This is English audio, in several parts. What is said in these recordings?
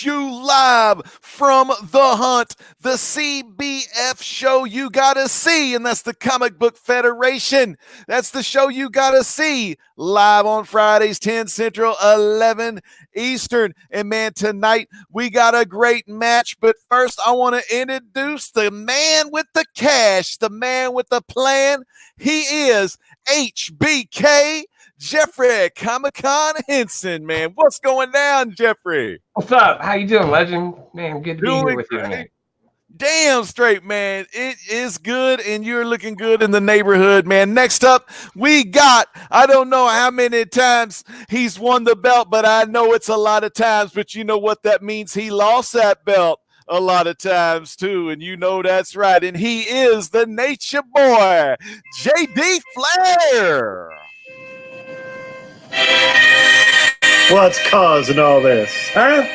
You live from the Hunt, the CBF show you gotta see, and that's the Comic Book Federation. That's the show you gotta see live on Fridays, 10 Central, 11 Eastern. And man, tonight we got a great match, but first I want to introduce the man with the cash, the man with the plan. He is HBK Jeffrey Komikhan Henson, man. What's going down, Jeffrey? What's up? How you doing, legend? Man, good to be here with you tonight. Damn straight, man. It is good, and you're looking good in the neighborhood, man. Next up, we got, I don't know how many times he's won the belt, but I know it's a lot of times, but you know what that means? He lost that belt a lot of times, too, and you know that's right. And he is the Nature Boy, JayDee Flair. What's causing all this, huh?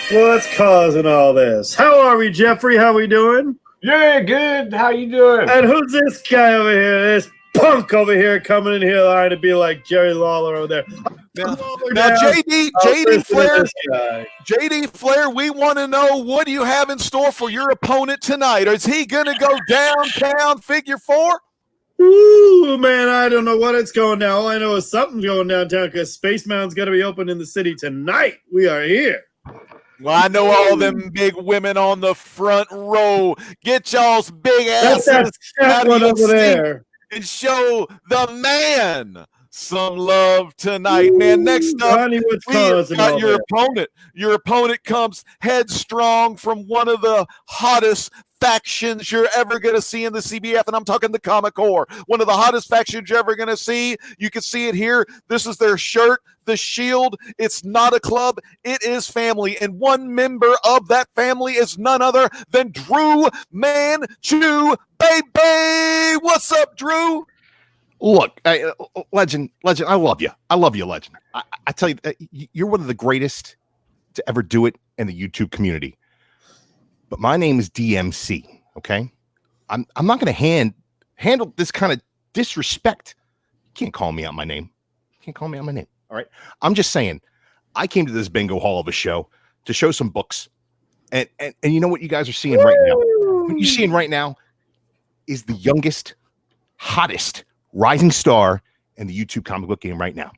What's causing all this? How are we, Jeffrey? How we doing? Yeah, good. How you doing? And who's this guy over here? This punk over here coming in here trying to be like Jerry Lawler over there. Now JayDee Flair, JayDee Flair, we want to know, what do you have in store for your opponent tonight? Is he going to go downtown figure four? Ooh, man, I don't know what it's going down. All I know is something's going downtown because Space Mountain's going to be open in the city tonight. We are here. Well, I know all them big women on the front row. Get y'all's big asses out of over there and show the man some love tonight, man. Next up, we got your opponent. Your opponent comes headstrong from one of the hottest factions you're ever going to see in the CBF, and I'm talking the Comic Corps. One of the hottest factions you're ever going to see. You can see it here. This is their shirt, the shield. It's not a club. It is family, and one member of that family is none other than Dru Manchu, baby. What's up, Dru? Look, legend, I love you. I love you, legend. I tell you, you're one of the greatest to ever do it in the YouTube community. But my name is DMC, okay? I'm not going to handle this kind of disrespect. You can't call me out my name. You can't call me out my name, all right? I'm just saying, I came to this bingo hall of a show to show some books. And you know what you guys are seeing right now? What you're seeing right now is the youngest, hottest rising star in the YouTube comic book game right now.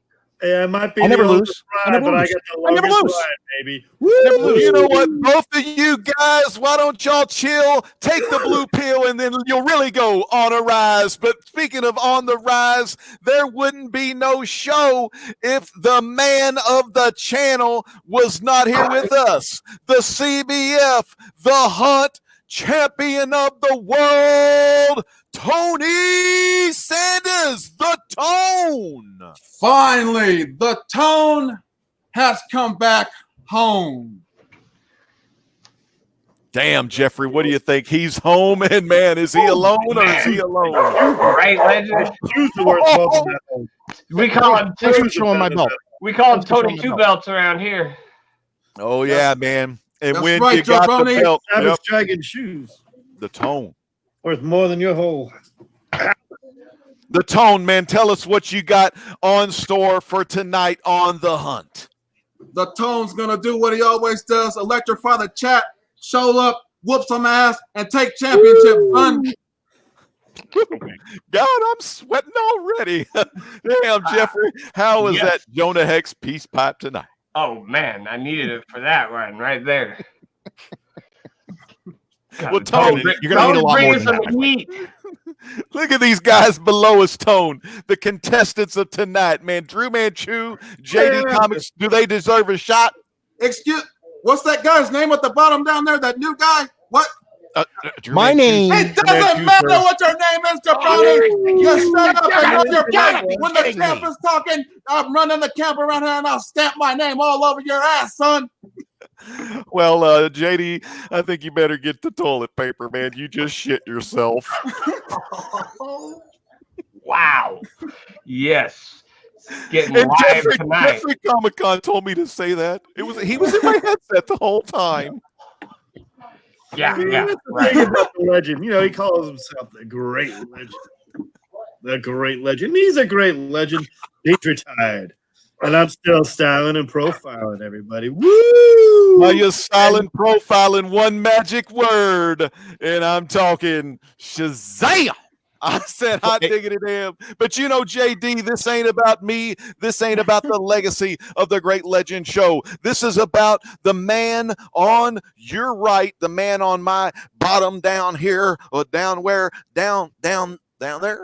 Yeah, it might be. I never lose. I never lose. I never lose, baby. You know what? Both of you guys, why don't y'all chill? Take the blue pill, and then you'll really go on a rise. But speaking of on the rise, there wouldn't be no show if the man of the channel was not here with us. The CBF, the Hunt champion of the world, Tony Sanders, the Tone. Finally, the Tone has come back home. Damn, Jeffrey, what do you think? He's home, and man, is he alone or is he alone? Right, legend. We call him Tony Two Belts around here. Oh yeah, man. And that's when right, you got the belt, Savage Dragon shoes. The Tone. Worth more than your whole. The Tone, man. Tell us what you got on store for tonight on The Hunt. The Tone's gonna do what he always does: electrify the chat, show up, whoop some ass, and take championship fun. God, I'm sweating already. Damn, Jeffrey, how was that Jonah Hex peace pipe tonight? Oh man, I needed it for that one right there. Well, Tone, you're gonna need a lot more than that. Look at these guys below us, Tone. The contestants of tonight, man. Dru Manchu, JayDee Comics. Do they deserve a shot? What's that guy's name at the bottom down there? That new guy? What? My name. It doesn't matter what your name is, Jabroni. You shut up and run your camp. When the champ is talking, I'm running the camp around here and I'll stamp my name all over your ass, son. Well, JayDee, I think you better get the toilet paper, man. You just shit yourself. Wow. Yes. Getting and live tonight. Jeffrey Komikhan told me to say that. He was in my headset the whole time. Yeah. Right. About the legend. You know, he calls himself the great legend. The great legend. He's a great legend. He's retired. And I'm still styling and profiling everybody. Woo! While you're silent profiling one magic word, and I'm talking Shazam. I said hot diggity damn. But you know, JD, this ain't about me. This ain't about the legacy of the Great Legend Show. This is about the man on your right, the man on my bottom down here, or down where, down there.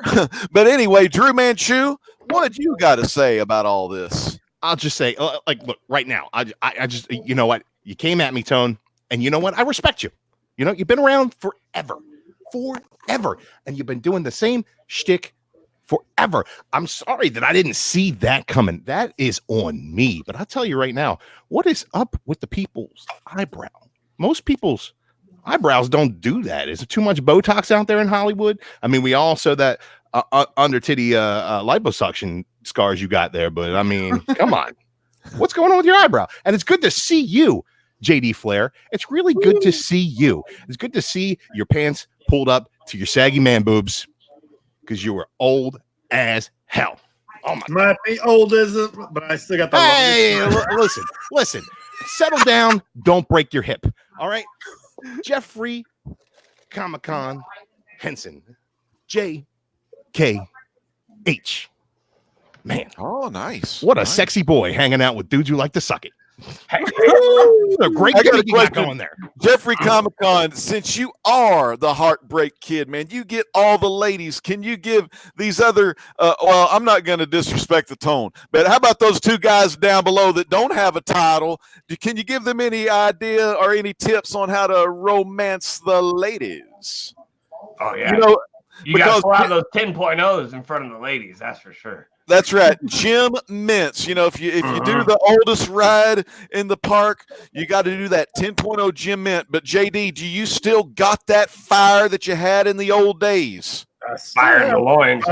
But anyway, Dru Manchu, what you got to say about all this? I'll just say, like, look, right now, I just, you know what? You came at me, Tone, and you know what? I respect you. You know, you've been around forever, and you've been doing the same shtick forever. I'm sorry that I didn't see that coming. That is on me. But I'll tell you right now, what is up with the people's eyebrow? Most people's eyebrows don't do that. Is it too much Botox out there in Hollywood? I mean, we all saw that under titty liposuction scars you got there, but I mean, come on. What's going on with your eyebrow? And it's good to see you, JD Flair. It's really good to see you. It's good to see your pants pulled up to your saggy man boobs because you were old as hell. Oh my! Might be old as it, but I still got the. Hey, listen. Settle down. Don't break your hip. All right, Jeffrey Komikhan Henson, JKH. Man, oh nice! What a sexy boy hanging out with dudes who like to suck it. Hey, a great gimmick you got going there, Jeffrey Komikhan. Since you are the Heartbreak Kid, man, you get all the ladies. Can you give these other? Well, I'm not going to disrespect the Tone, but how about those two guys down below that don't have a title? Can you give them any idea or any tips on how to romance the ladies? Oh yeah, you got to pull out those 10.0s in front of the ladies. That's for sure. That's right, Jim Mintz. You know, if you do the oldest ride in the park, you got to do that 10.0 Jim Mint. But JD, do you still got that fire that you had in the old days? Fire in the loins.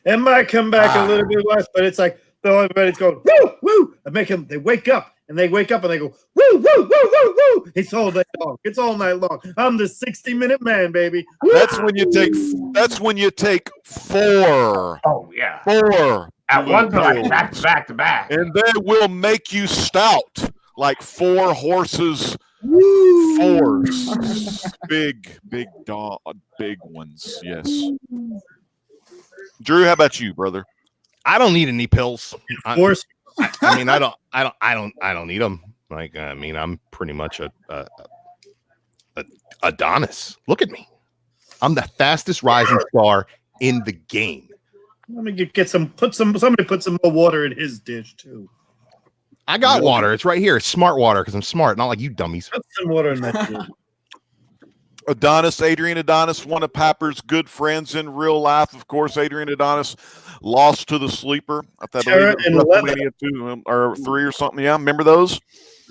It might come back a little bit less, but it's like everybody's going woo woo. I make them. They wake up and they go woo woo woo woo woo. It's all day long. It's all night long. I'm the 60-minute man, baby. Woo! That's when you take 4. Oh yeah, 4 at one time, back to back, and they will make you stout like 4 horses. Woo! 4s, big ones. Yes. Dru, how about you, brother? I don't need any pills. I mean, I don't need them. Like, I mean, I'm pretty much a Adonis. Look at me. I'm the fastest rising star in the game. Let me somebody put some more water in his dish too. I got water. It's right here. It's smart water because I'm smart, not like you dummies. Put some water in that dish. Adrian Adonis, one of Papper's good friends in real life. Of course, Adrian Adonis lost to the Sleeper. I believe it was WrestleMania 2 or 3 or something. Yeah, remember those?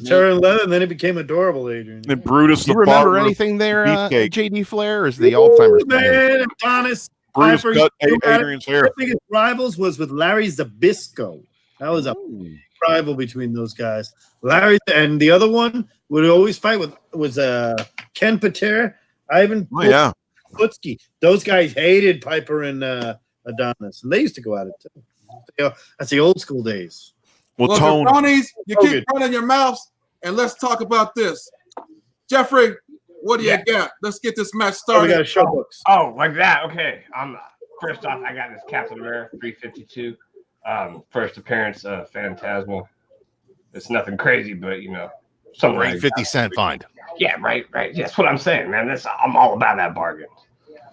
Terra and Leather, and then it became adorable, Adrian. And Brutus. Do you remember anything there, JD Flair? Or is the Alzheimer's? Man, Adonis. Brutus cut Adrian's hair. The biggest rivals was with Larry Zbyszko. That was a rival between those guys. Larry and the other one would always fight was Ken Patera, Ivan Putski. Those guys hated Piper and Adonis, and they used to go at it too. That's the old school days. Well, Tony's, you keep running your mouths, and let's talk about this. Jeffrey, what do you got? Let's get this match started. We got show books. Oh, like that. Okay. First off, I got this Captain America 352. First appearance of Phantasma. It's nothing crazy, but something right. 50 cent find. Yeah, right. That's what I'm saying, man. I'm all about that bargain.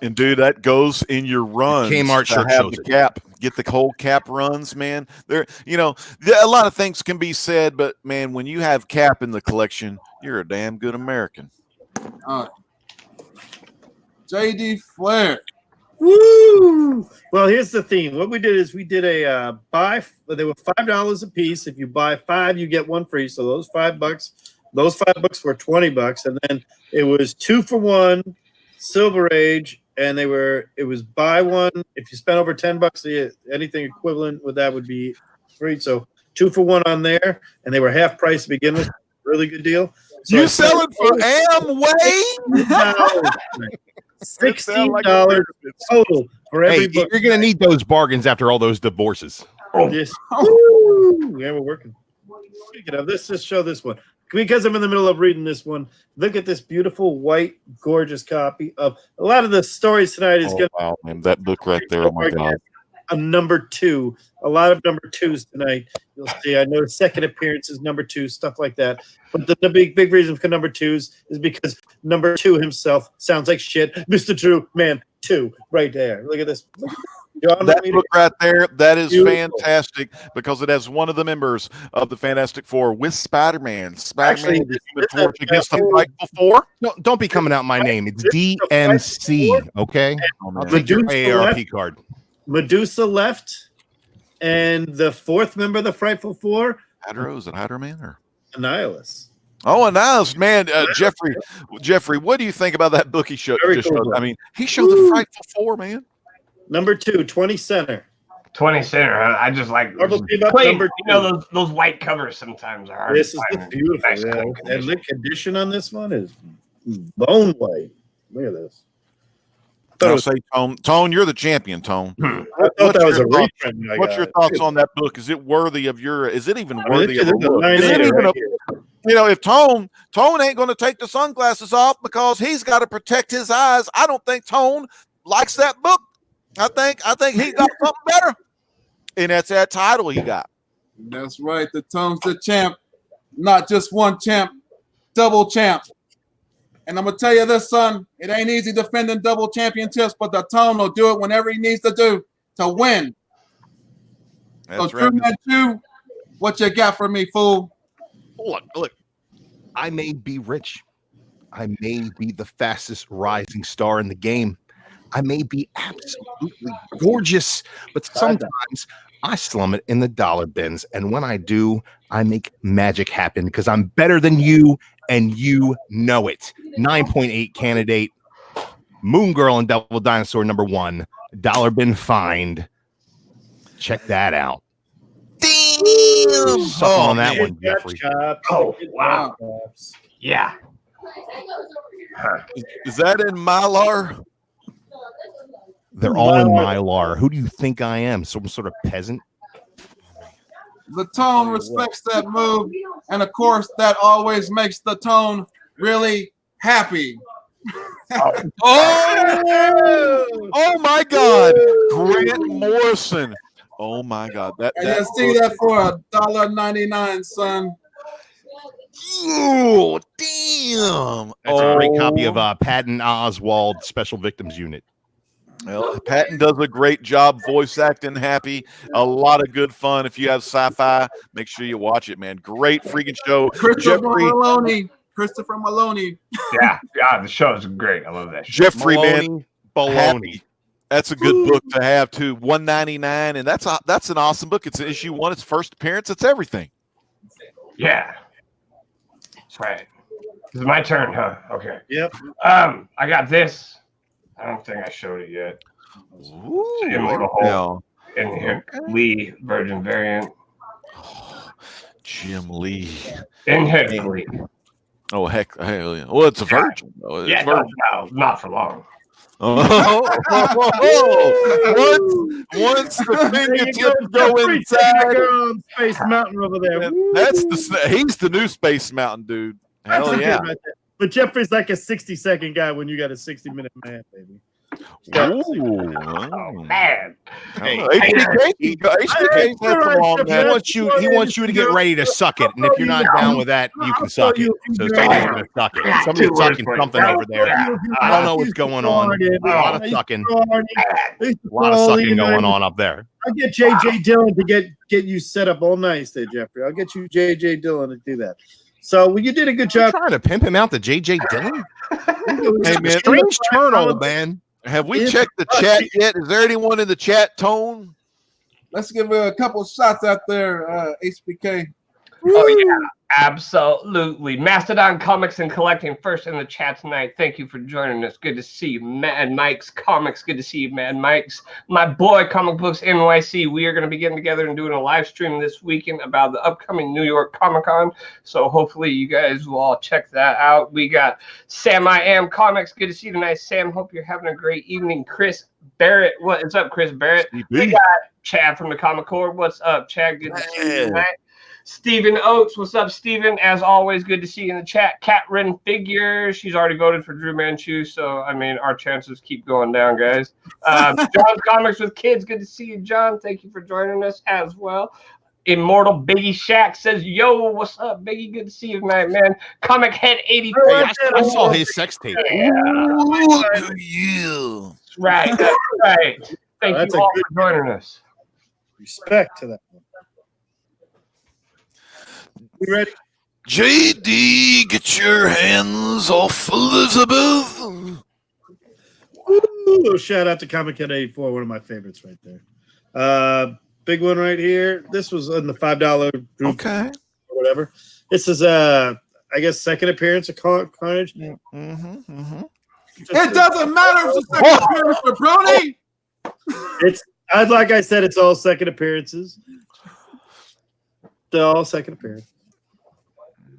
And dude, that goes in your runs. Kmart shirt have the cap. Get the whole cap runs, man. There, a lot of things can be said, but man, when you have cap in the collection, you're a damn good American. All right. JD Flair. Woo! Well, here's the theme. What we did is we did a buy. They were $5 a piece. If you buy 5, you get 1 free. So those $5, those $5 were $20, and then it was 2 for 1, Silver Age, and it was buy 1. If you spent over $10, anything equivalent with that would be free. So 2 for 1 on there, and they were half price to begin with. Really good deal. So you sell it for Amway? $16 total for every book. You're gonna need those bargains after all those divorces. This, yeah, we're working. Speaking of this, just show this one. Because I'm in the middle of reading this one, look at this beautiful, white, gorgeous copy of a lot of the stories tonight is going to wow, man, that book right there. Oh my God. A number 2, a lot of number 2s tonight. You'll see. I know second appearances, number 2, stuff like that. But the big reason for number 2s is because number 2 himself sounds like shit. Mr. Dru Manchu, right there. Look at this. Look at this. That book right there, that is Beautiful. fantastic because it has one of the members of the Fantastic Four with Spider-Man. Spider-Man is the torch against the Frightful Four. No, don't be coming out my name. It's DMC, okay? I'll take your AARP card. Medusa left, and the 4th member of the Frightful Four, Hydra, is it Hydra Man or Annihilus. Oh, Annihilus, man, Jeffrey, what do you think about that book he showed? Cool. I mean, he showed the Frightful Four, man. Number 2, 20 center. 20 center. I just like Marvel Team Up, plain, number 2. you know, those white covers sometimes are hard. This to is find. beautiful. Nice Yeah. clean And condition. the condition on this one is bone white. Look at this. I'll say, Tone, you're the champion, Tone. I thought that was a reprint. What's your thoughts on that book? Is it worthy of your? Is it even worthy this of is a a look? 9.8 Is it even right you know, if Tone ain't going to take the sunglasses off because he's got to protect his eyes, I don't think Tone likes that book. I think he got something better, and that's that title he got. That's right. The Tone's the champ, not just one champ, double champ. And I'm gonna tell you this, son, it ain't easy defending double championships, but the Tone will do it whenever he needs to do to win. That's so right. Dru Manchu, what you got for me, fool? Look, I may be rich. I may be the fastest rising star in the game. I may be absolutely gorgeous, but sometimes I slum it in the dollar bins. And when I do, I make magic happen because I'm better than you, and you know it. 9.8 candidate, Moon Girl and Devil Dinosaur #1, dollar bin find. Check that out. Damn! Suck on that one, Jeffrey. Oh, wow. Yeah. Is that in Mylar? They're all in Mylar. Who do you think I am? Some sort of peasant? The Tone respects that move, and of course, that always makes the Tone really happy. Oh my God, Grant Morrison. Oh my God, And you see that for $1.99, son. Oh damn! That's a great copy of Patton Oswalt Special Victims Unit. Well, Patton does a great job voice acting Happy. A lot of good fun. If you have sci-fi, make sure you watch it, man. Great freaking show. Christopher Maloney. Yeah, the show is great. I love that show. Jeffrey, man. Baloney. That's a good book to have too. $1.99, and that's an awesome book. It's issue 1. It's first appearance. It's everything. Yeah. That's right. It's my turn, huh? Okay. Yep. I got this. I don't think I showed it yet. Ooh, Immortal Hulk in here. Lee Virgin variant. Jim Lee. In here, Lee. Oh heck, hell yeah. Well, it's a virgin. Though. It's Yeah, virgin. no, not for long. Once the fingertips go inside, Space Mountain over there. He's the new Space Mountain dude. Hell yeah. Right there. But Jeffrey's like a 60-second guy when you got a 60-minute man, baby. Oh, man. Hey, HBK's had some long He man. wants you to get ready to suck it, and if you're not down with that, you can suck it. So somebody's gonna suck it. Somebody's sucking something over there. I don't know what's going on. A lot of sucking. A lot of sucking going on up there. I'll get JJ Dillon to get you set up all nice there, Jeffrey. I'll get you JJ Dillon to do that. So you did a good job. Trying to pimp him out to JJ Dillon. Hey man, Strange turn, old man. have we checked the chat yet? Is there anyone in the chat, Tone? Let's give a couple shots out there, HBK. Oh, yeah. Absolutely. Mastodon Comics and Collecting first in the chat tonight. Thank you for joining us. Good to see you. Mad Mike's Comics. Good to see you, Mad Mike's. My boy, Comic Books NYC. We are going to be getting together and doing a live stream this weekend about the upcoming New York Komikhan. So hopefully you guys will all check that out. We got Sam I Am Comics. Good to see you tonight, Sam. Hope you're having a great evening. Chris Barrett. What is up, Chris Barrett? We got Chad from the Comic Corps. What's up, Chad? Good to see you tonight. Stephen Oates, what's up, Stephen? As always, good to see you in the chat. Cat Ren Figure, she's already voted for Dru Manchu, so I mean, our chances keep going down, guys. John's Comics with Kids, good to see you, John. Thank you for joining us as well. Immortal Biggie Shack says, "Yo, what's up, Biggie? Good to see you tonight, man." Comic Head 83. Hey, I saw his sex tape. Yeah. Right, that's right. Thank you all for joining us. Respect to that one. You ready? JayDee, get your hands off Elizabeth. Ooh, shout out to Komikhan 84, one of my favorites right there. Big one right here. This was in the $5 group, Okay. or whatever. This is I guess second appearance of Carnage. It doesn't matter if it's a second appearance for Brody. It's like I said, it's all second appearances. They're all second appearance.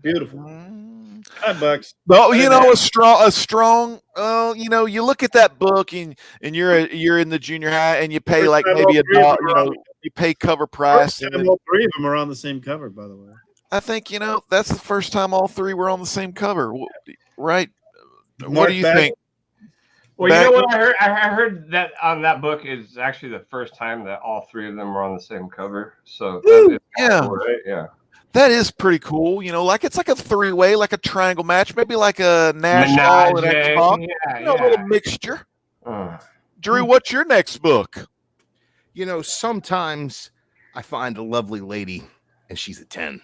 Beautiful. $5. Well, you know, a strong. You know, you look at that book and you're in the junior high and you pay like maybe $1. You know, you pay cover price. And all three of them are on the same cover, by the way. I think that's the first time all three were on the same cover, right? What do you think? Well, you know what I heard? I heard that on that book is actually the first time that all three of them were on the same cover. So that is cool, right? Yeah. That is pretty cool. You know, like it's like a three-way, like a triangle match, maybe like a National and Xbox. A little mixture. Drew, what's your next book? You know, sometimes I find a lovely lady and she's a 10.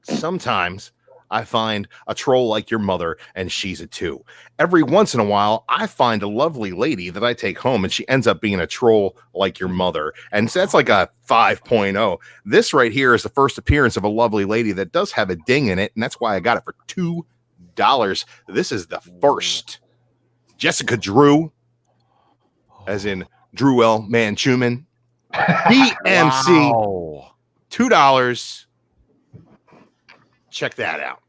Sometimes I find a troll like your mother and she's a 2. Every once in a while, I find a lovely lady that I take home and she ends up being a troll like your mother. And so that's like a 5.0. This right here is the first appearance of a lovely lady that does have a ding in it. And that's why I got it for $2. This is the first. Jessica Drew, as in Dru Manchu, DMC, Wow. $2. Check that out.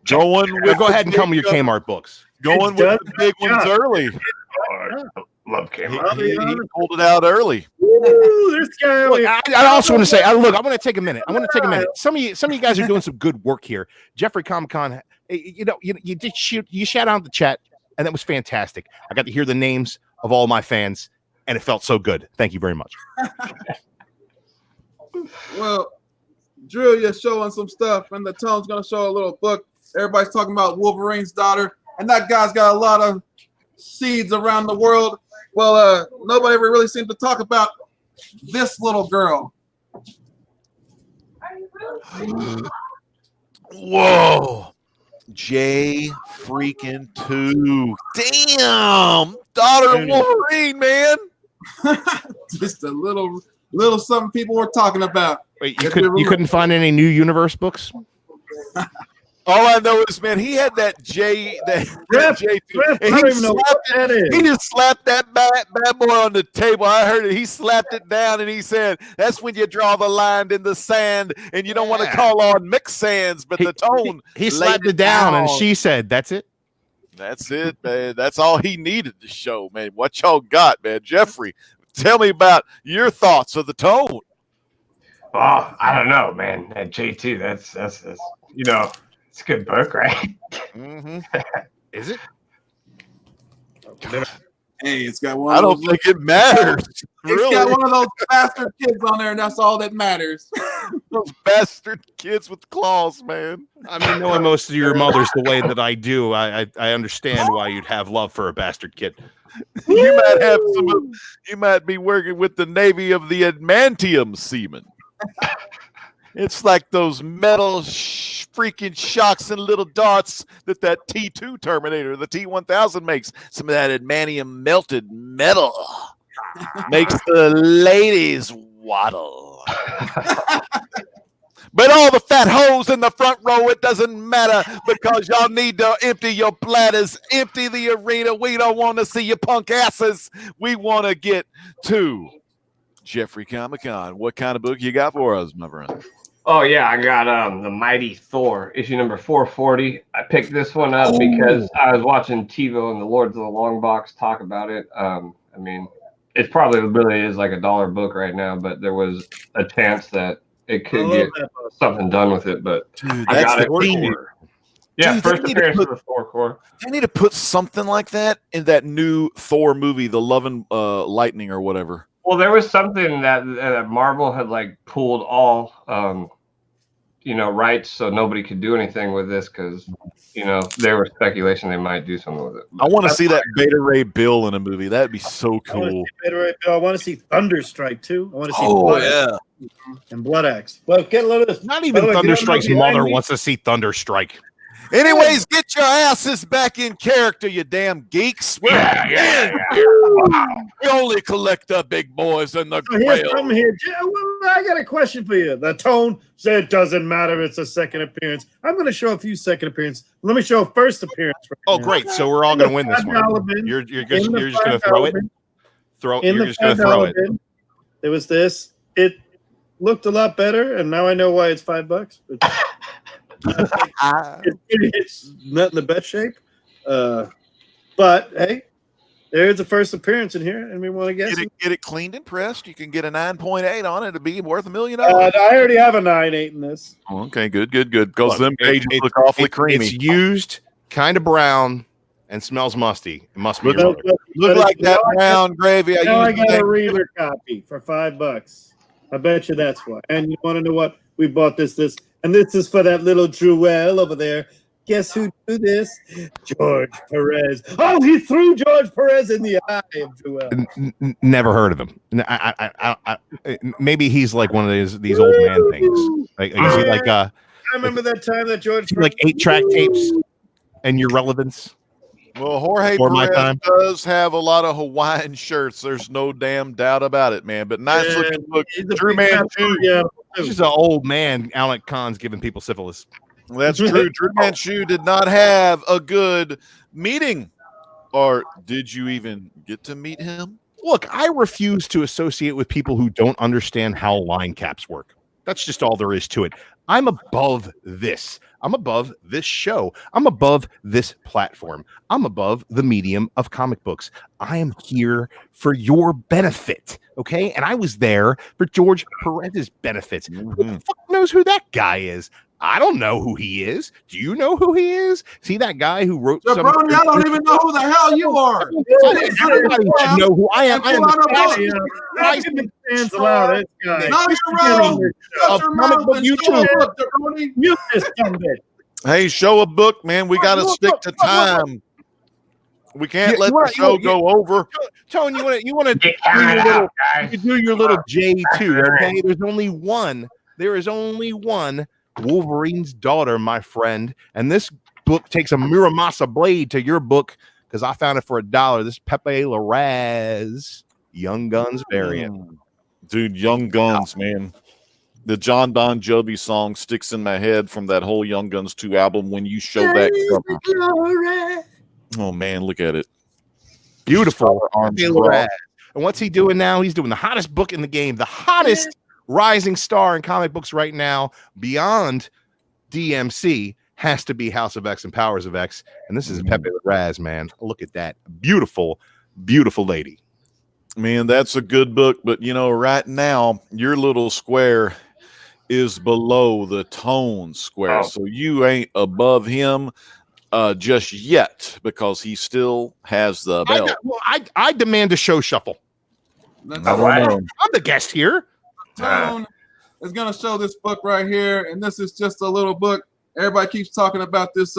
Go ahead and come with your Kmart books. Going with the big ones early. Love Kmart. He pulled it out early. Ooh, this guy. Look, I also want to say, look, I'm going to take a minute. Some of you guys are doing some good work here. Jeffrey Komikhan, you did you shout out the chat, and that was fantastic. I got to hear the names of all my fans, and it felt so good. Thank you very much. Well, Drew, you're showing some stuff, and the Tone's going to show a little book. Everybody's talking about Wolverine's daughter, and that guy's got a lot of seeds around the world. Well, nobody ever really seemed to talk about this little girl. Whoa. J freaking 2. Damn. Daughter of Wolverine, man. Just a little something people were talking about. Wait, you couldn't find any New Universe books? All I know is, man, he had that J. He just slapped that bad boy on the table. I heard it. He slapped it down and he said, "That's when you draw the line in the sand, and you don't want to call on mixed sands." But the Tone, he slapped it down, and she said, "That's it." That's it, man. That's all he needed to show, man. What y'all got, man? Jeffrey, tell me about your thoughts of the Tone. Oh, I don't know, man. That J2, that's it's a good book, right? Mm-hmm. Is it? Hey, it's got one. I don't think it matters. It's got one of those bastard kids on there, and that's all that matters. Those bastard kids with claws, man. I mean, knowing most of your mothers the way that I do, I understand why you'd have love for a bastard kid. You might be working with the Navy of the adamantium seamen. It's like those metal freaking shocks and little darts that T2 Terminator, the T1000 makes. Some of that adamantium melted metal makes the ladies waddle. But all the fat hoes in the front row, it doesn't matter because y'all need to empty your bladders, empty the arena. We don't want to see your punk asses. We want to get to Jeffrey Komikhan. What kind of book you got for us, my friend? Oh yeah, I got The Mighty Thor, issue number 440. I picked this one up because I was watching TiVo and the Lords of the Long Box talk about it. I mean, it probably really is like $1 book right now, but there was a chance that it could get something done with it. But Dude, I got it. Core. Yeah, Dude, first appearance of the Thor core. They need to put something like that in that new Thor movie, The Love and Lightning or whatever. Well, there was something that Marvel had like pulled all, rights, so nobody could do anything with this because, there was speculation they might do something with it. I want to see that Beta Ray Bill in a movie. That'd be so cool. I want to see Thunderstrike too. I want to see. And Blood Axe. Well, get a load of this. Not even Thunderstrike's mother wants to see Thunderstrike. Anyways, get your asses back in character, you damn geeks. We only collect the big boys and the here's something here. I got a question for you. The tone said it doesn't matter. It's a second appearance. I'm going to show a few second appearances. Let me show a first appearance. Great. So we're all going to win this one. You're just going to throw it? You're just going to throw it. There was this. It looked a lot better, and now I know why it's $5. It's not in the best shape, but hey, there's a first appearance in here, and we want to guess. Get it cleaned and pressed. You can get a 9.8 on it. It'll be worth $1 million. I already have a 9.8 in this. Okay, good. Because them pages look awfully creamy. It's used, kind of brown, and smells musty. It must be. Look like that brown gravy. I got a reader copy for $5. I bet you that's why. And you want to know what? We bought this. And this is for that little Druel over there. Guess who do this? George Perez. Oh, he threw George Perez in the eye of Druel. Never heard of him. Maybe he's like one of these old man things. Like, is he like I remember that time that George like 8-track tapes and your relevance. Well, Jorge Perez does have a lot of Hawaiian shirts. There's no damn doubt about it, man. But nice looking book. Dru Manchu. Yeah. He's just an old man. Alec Khan's giving people syphilis. That's true. Dru Manchu did not have a good meeting. Or did you even get to meet him? Look, I refuse to associate with people who don't understand how line caps work. That's just all there is to it. I'm above this. I'm above this show. I'm above this platform. I'm above the medium of comic books. I am here for your benefit, okay? And I was there for George Perez's benefits. Who the fuck knows who that guy is? I don't know who he is. Do you know who he is? See that guy who wrote some... Brony, I don't even know who the hell you are. Everybody should know who I am. I am Hey, show a book, man. We got to stick to time. We can't let the show go over. Tone, you want to do your little J2, okay? There's only one. There is only one Wolverine's daughter, my friend. And this book takes a Muramasa blade to your book because I found it for $1. This Pepe Larraz Young Guns variant. Dude, Young Guns, man. The John Bon Jovi song sticks in my head from that whole Young Guns 2 album when you show that cover. Oh, man, look at it. Beautiful. And what's he doing now? He's doing the hottest book in the game, the hottest rising star in comic books right now, beyond DMC, has to be House of X and Powers of X. And this is Pepe Larraz, man. Look at that. Beautiful, beautiful lady. Man, that's a good book. But, right now, your little square is below the Tone square. Oh. So you ain't above him just yet because he still has the belt. I demand a show shuffle. I'm the guest here. Tone is going to show this book right here, and this is just a little book. Everybody keeps talking about this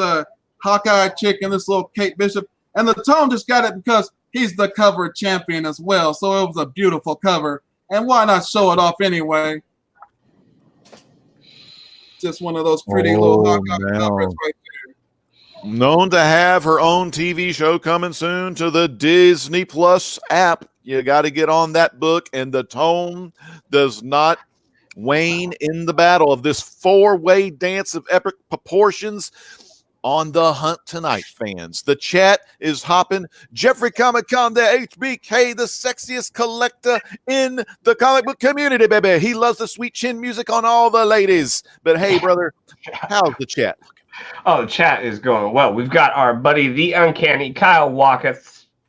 Hawkeye chick and this little Kate Bishop, and the Tone just got it because he's the cover champion as well, so it was a beautiful cover, and why not show it off anyway? Just one of those pretty little Hawkeye covers right there. Known to have her own TV show coming soon to the Disney Plus app. You got to get on that book, and the Tone does not Wayne in the battle of this four-way dance of epic proportions on the hunt tonight, fans. The chat is hopping. Jeffrey Komikhan, the HBK, the sexiest collector in the comic book community, baby. He loves the sweet chin music on all the ladies. But hey, brother, how's the chat? Oh, the chat is going well. We've got our buddy, the Uncanny Kyle Walker.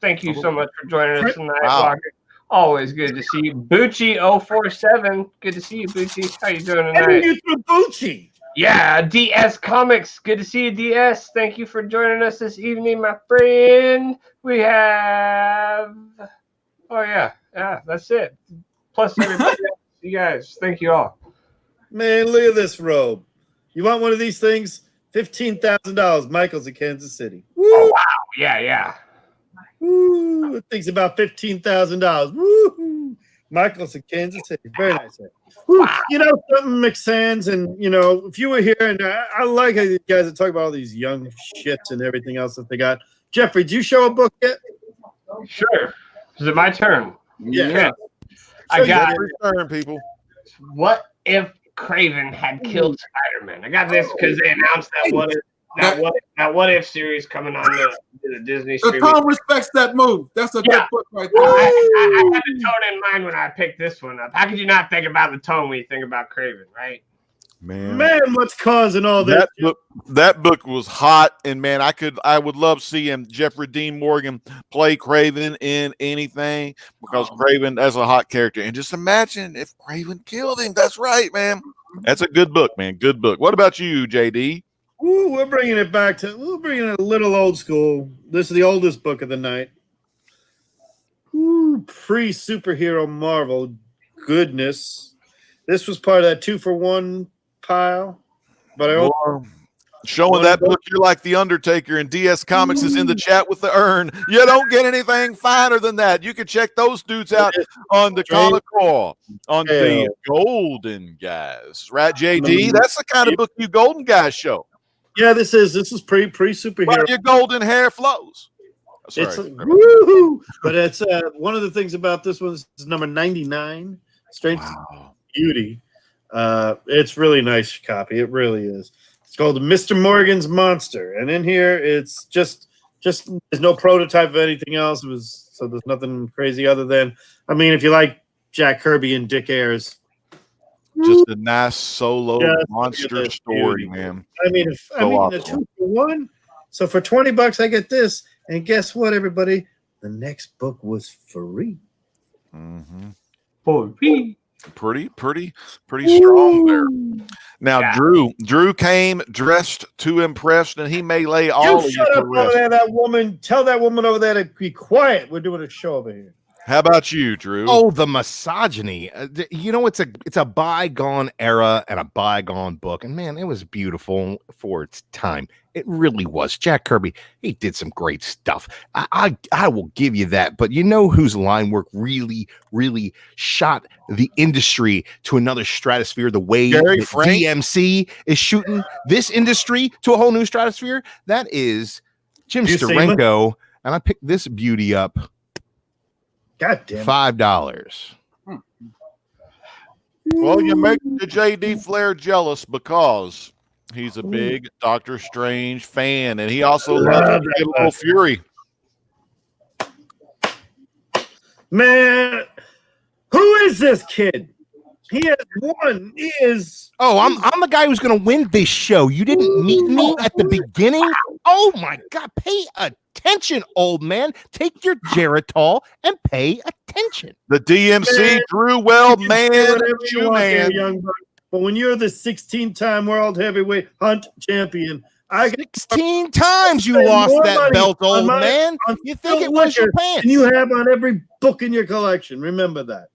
Thank you so much for joining us tonight, Wow. Walker. Always good to see you. Bucci047. Good to see you, Bucci. How you doing tonight? you through Bucci. Yeah, DS Comics. Good to see you, DS. Thank you for joining us this evening, my friend. We have... Oh, yeah. Yeah, that's it. Plus everybody else. You guys, thank you all. Man, look at this robe. You want one of these things? $15,000. Michael's in Kansas City. Woo! Oh, wow. Yeah, yeah. Woo! It thinks about $15,000. Woo! Michael's in Kansas City. Very nice. Woo! You know, something makes sense. And, you know, if you were here, and I like how these guys are talking about all these young shits and everything else that they got. Jeffrey, did you show a book yet? Sure. Is it my turn? Yeah. I got Your turn, people. What If Craven Had Killed Spider-Man? I got this because they announced that what if series coming on the Disney The streaming. Tom respects that move. That's a good book right there. I had the tone in mind when I picked this one up. How could you not think about the tone when you think about Craven, right? Man, what's causing all this? That book was hot, and man, I would love seeing Jeffrey Dean Morgan play Craven in anything because Craven as a hot character. And just imagine if Craven killed him. That's right, man. That's a good book, man. Good book. What about you, JD? Ooh, we're bringing it a little old school. This is the oldest book of the night. Ooh, pre-superhero Marvel goodness. This was part of that 2-for-1 pile. But Showing that book, you're like the Undertaker, and DS Comics is in the chat with the urn. You don't get anything finer than that. You can check those dudes out on the Comic Call, on the Golden Guys, right, JD? That's the kind of book you Golden Guys show. Yeah, this is pre-superhero. Well, your golden hair flows. It's woohoo! But it's one of the things about this one is number 99, Strength Beauty. It's really nice copy. It really is. It's called Mr. Morgan's Monster, and in here it's just there's no prototype of anything else. So there's nothing crazy other than, I mean, if you like Jack Kirby and Dick Ayers, just a nice solo monster story, man. I mean, the 2-for-1. So for $20, I get this, and guess what, everybody? The next book was free. Mm-hmm. Free. Pretty strong there. Now, Drew came dressed to impress, and he may lay all of you shut to up over rest. there, that woman. Tell that woman over there to be quiet. We're doing a show over here. How about you, Drew? Oh, the misogyny. You know, it's a bygone era and a bygone book. And man, it was beautiful for its time. It really was. Jack Kirby, he did some great stuff. I will give you that. But you know whose line work really, really shot the industry to another stratosphere, the way that DMC is shooting this industry to a whole new stratosphere? That is Jim Steranko. And I picked this beauty up. God damn. $5. Well, you make the JD Flair jealous because he's a big Doctor Strange fan, and he also loves to get a little fury. Man, who is this kid? He has won. He is. Oh, I'm the guy who's going to win this show. You didn't meet me at the beginning. Oh my God! Pay attention, old man. Take your Geritol and pay attention. The DMC Drew Well man, but when you're the 16-time world heavyweight hunt champion, 16 times you lost that belt, old man. You think it was your pants? And you have on every book in your collection. Remember that.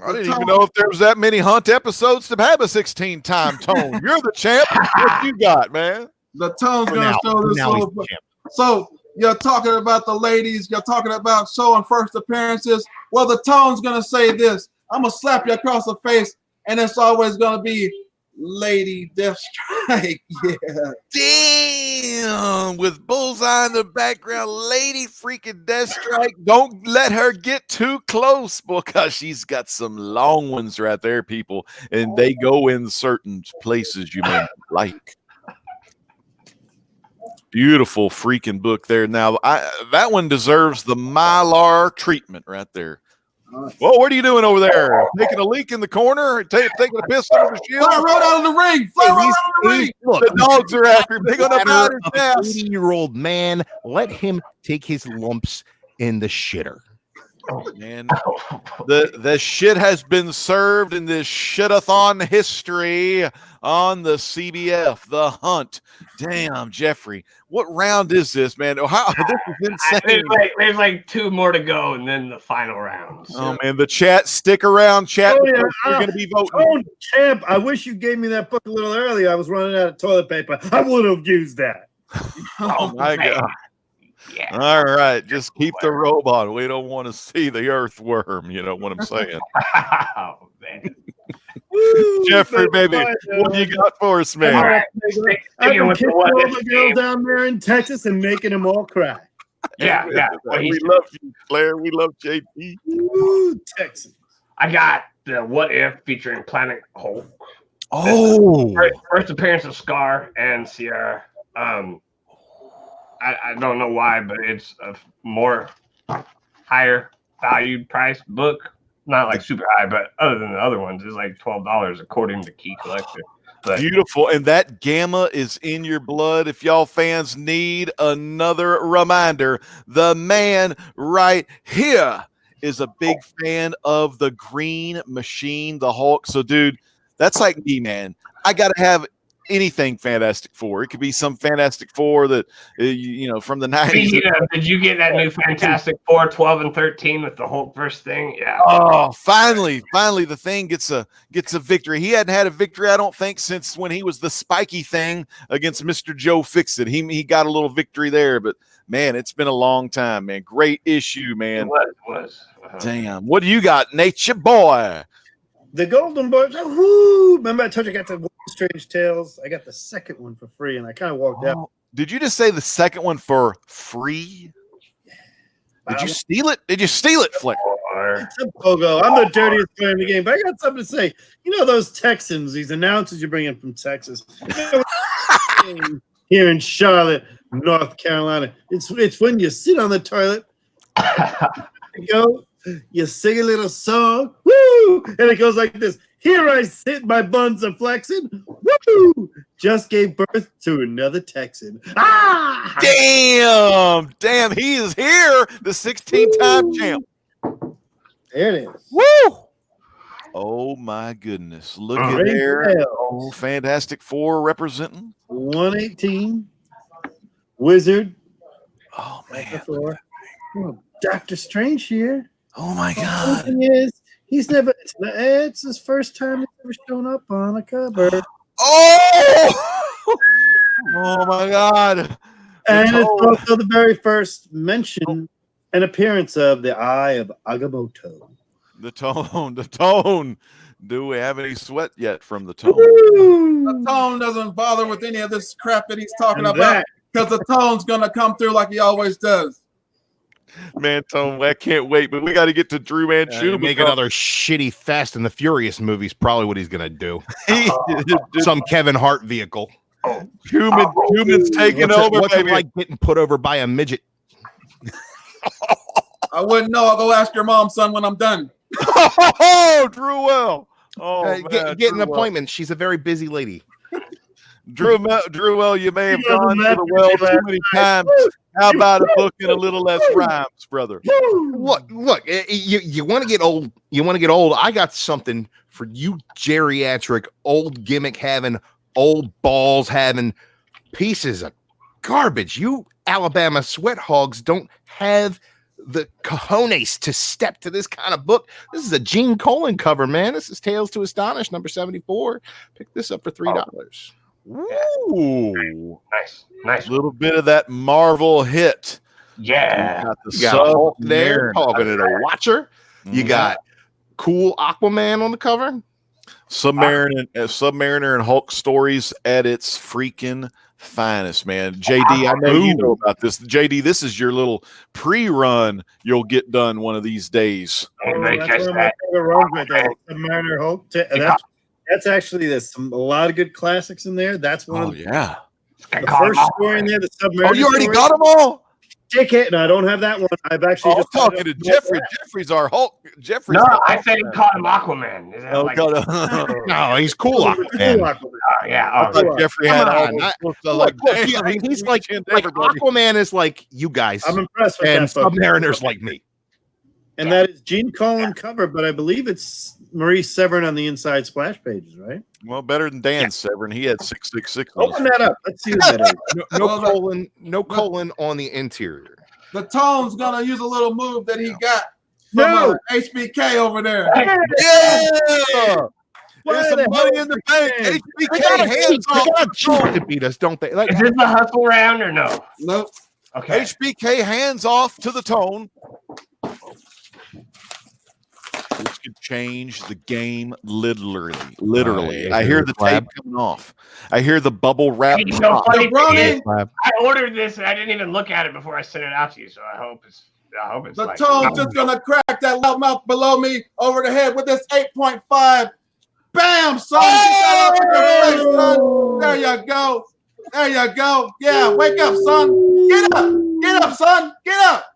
I didn't even know if there was that many Hunt episodes to have a 16-time Tone. You're the champ. What you got, man? The Tone's going to show this little book. So you're talking about the ladies. You're talking about showing first appearances. Well, the Tone's going to say this. I'm going to slap you across the face, and it's always going to be Lady Deathstrike. Yeah. Damn. down with Bullseye in the background. Lady freaking Deathstrike. Don't let her get too close because she's got some long ones right there, people. And they go in certain places you may not like. Beautiful freaking book there. Now, that one deserves the Mylar treatment right there. Well, what are you doing over there? Taking a leak in the corner? Taking a piss under the shield? Fly right out of the ring. Fly right out of the ring. Look, The dogs are after him. They're going to bite his ass. 80-year-old man, let him take his lumps in the shitter. Oh, man. The shit has been served in this shit-a-thon history on the CBF, The Hunt. Damn, Jeffrey. What round is this, man? This is insane. There's like 2 more to go, and then the final round. So. Oh, man. The chat, stick around, chat. Oh, yeah. You're going to be voting. Oh, champ, I wish you gave me that book a little earlier. I was running out of toilet paper. I would have used that. Oh, my man. God. Yeah. All right. Just keep the robot. We don't want to see the earthworm. You know what I'm saying? Oh, man. Woo, Jeffrey, baby, what do you got for us, man? All right. I've been with the kissing what all if the girls game. down there in Texas and making them all cry. Yeah. Well, We love you, Claire. We love JD. Woo, Texas. I got the What If featuring Planet Hulk. Oh, First appearance of Scar and Sierra. I don't know why, but it's a more higher valued price book. Not like super high, but other than the other ones, it's like $12 according to Key Collector. But Beautiful. And that gamma is in your blood. If y'all fans need another reminder, the man right here is a big fan of the Green Machine, the Hulk. So, dude, that's like me, man. I got to have anything Fantastic Four. It could be some Fantastic Four that, from the 90s. did you get that new Fantastic Four 12 and 13 with the Hulk verse thing? Yeah. Oh, finally, the Thing gets a victory. He hadn't had a victory, I don't think, since when he was the spiky Thing against Mr. Joe Fixit. He got a little victory there, but man, it's been a long time, man. Great issue, man. It was. Damn. What do you got, Nature Boy? The Golden Boys. Woo! Remember I told you I got the Strange Tales? I got the second one for free, and I kind of walked out. Did you just say the second one for free? Did you steal it? Did you steal it, Flick? It's a pogo. I'm the dirtiest player in the game, but I got something to say. You know those Texans, these announcers you bring in from Texas, here in Charlotte, North Carolina. It's when you sit on the toilet, you sing a little song, woo, and it goes like this. Here I sit, my buns are flexing, woo, just gave birth to another Texan. Ah! Damn, he is here, the 16-time champ. There it is. Woo! Oh my goodness. Look at there. Oh, Fantastic Four representing. 118. Wizard. Oh man. Oh, Dr. Strange here. Oh my The God. thing is, it's his first time he's ever shown up on a cover. Oh! Oh my God. And it's also the very first mention and appearance of the Eye of Agamotto. The tone. Do we have any sweat yet from the tone? The Tone doesn't bother with any of this crap that he's talking about because the Tone's going to come through like he always does. Man, Tone, I can't wait, but we got to get to Dru Manchu. make another shitty Fast and the Furious movie is probably what he's gonna do. He- Some Kevin Hart vehicle. humans taking over, What's it baby. like getting put over by a midget? I wouldn't know. I'll go ask your mom, son, when I'm done. Oh, Drew Well. Oh, man, Get an Drew Well. appointment. She's a very busy lady. Drew Well, you may have He doesn't gone to have the to well be too last many night. times. How about a book and a little less rhymes, brother? Look, you want to get old. You want to get old. I got something for you geriatric, old gimmick having, old balls having pieces of garbage. You Alabama sweat hogs don't have the cojones to step to this kind of book. This is a Gene Colan cover, man. This is Tales to Astonish, number 74. Pick this up for $3. Ooh, Nice. a little bit of that Marvel hit. Yeah. Got the You got Hulk there, Submariner. talking to the Watcher. You got cool Aquaman on the cover. Submariner and Hulk stories at its freaking finest, man. JD, I know you know about this. JD, this is your little pre-run you'll get done one of these days. Anybody That's catch one of my that? favorite runs right there. The Submariner Hulk. That's actually there's a lot of good classics in there. That's one of the, yeah. the first story in there. The Submariner. Oh, you already story. got them all? JK, no, I don't have that one. I've actually just talking to Jeffrey. Jeffrey's our Hulk. Jeffrey's No, I said he caught him Aquaman. Is that Oh, like, No, he's cool, Aquaman. oh, yeah. I Oh, thought Jeffrey had all on, those books. Look, he's like Aquaman is like you guys, I'm impressed with and that book. Submariner's like me. And that is Gene Colan cover, but I believe it's Maurice Severin on the inside splash pages, right? Well, better than Dan Severn. He had 666. Open that up. Let's see what that is. No colon on the interior. The Tone's gonna use a little move that he got No. from HBK over there. Yeah! There's some the money hell in the is bank. this? HBK hands They off got the a cheat throne. to beat us, don't they? Like, is this the hustle round or no? Nope. Okay. HBK hands off to the tone. This could change the game literally. I hear the tape coming off. I hear the bubble wrap. Hey, you know, pop. funny thing is, Jabroni, I ordered this and I didn't even look at it before I sent it out to you. So I hope it's the like, Tone's just gonna crack that loud mouth below me over the head with this 8.5. Bam, son! Get that off your face, son. There you go. There you go. Yeah, wake up, son. Get up. Get up, son. Get up.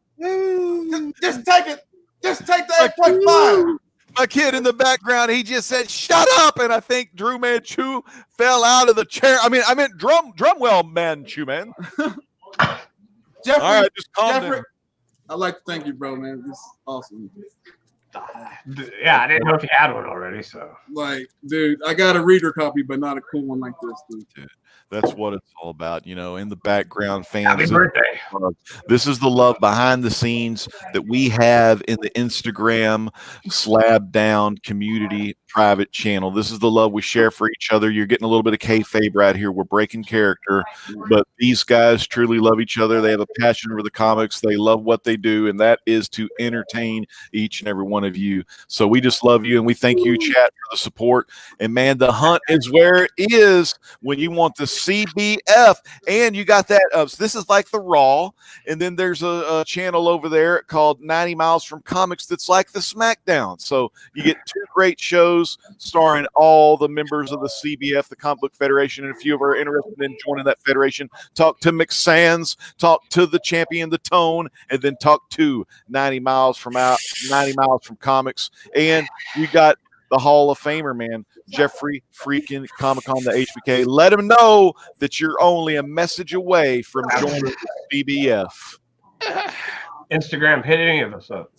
Just take it. Just take the 8.5. My kid in the background, he just said, "Shut up!" And I think Dru Manchu fell out of the chair. I meant Drumwell Manchu, man. Jeffrey, All right, just calm Jeffrey, down. I'd like to thank you, bro, man. This is awesome. yeah, I didn't know if you had one already. So Like, dude, I got a reader copy, but not a cool one like this, dude. That's what it's all about, in the background, fans. happy birthday. This is the love behind the scenes that we have in the Instagram slab down community private channel. This is the love we share for each other. You're getting a little bit of kayfabe right here. We're breaking character, but these guys truly love each other. They have a passion for the comics. They love what they do, and that is to entertain each and every one of you. So we just love you, and we thank you, chat, for the support. And man, the hunt is where it is when you want the CBF, and you got that. So this is like the Raw, and then there's a channel over there called 90 Miles from Comics that's like the SmackDown. So you get two great shows starring all the members of the CBF, the Comic Book Federation, and if you are interested in joining that federation, talk to McSands, talk to the champion, the Tone, and then talk to 90 Miles from Comics, and you got the Hall of Famer, man, Jeffrey freaking Komikhan, the HBK. Let him know that you're only a message away from joining the BBF. Instagram, hit any of us up.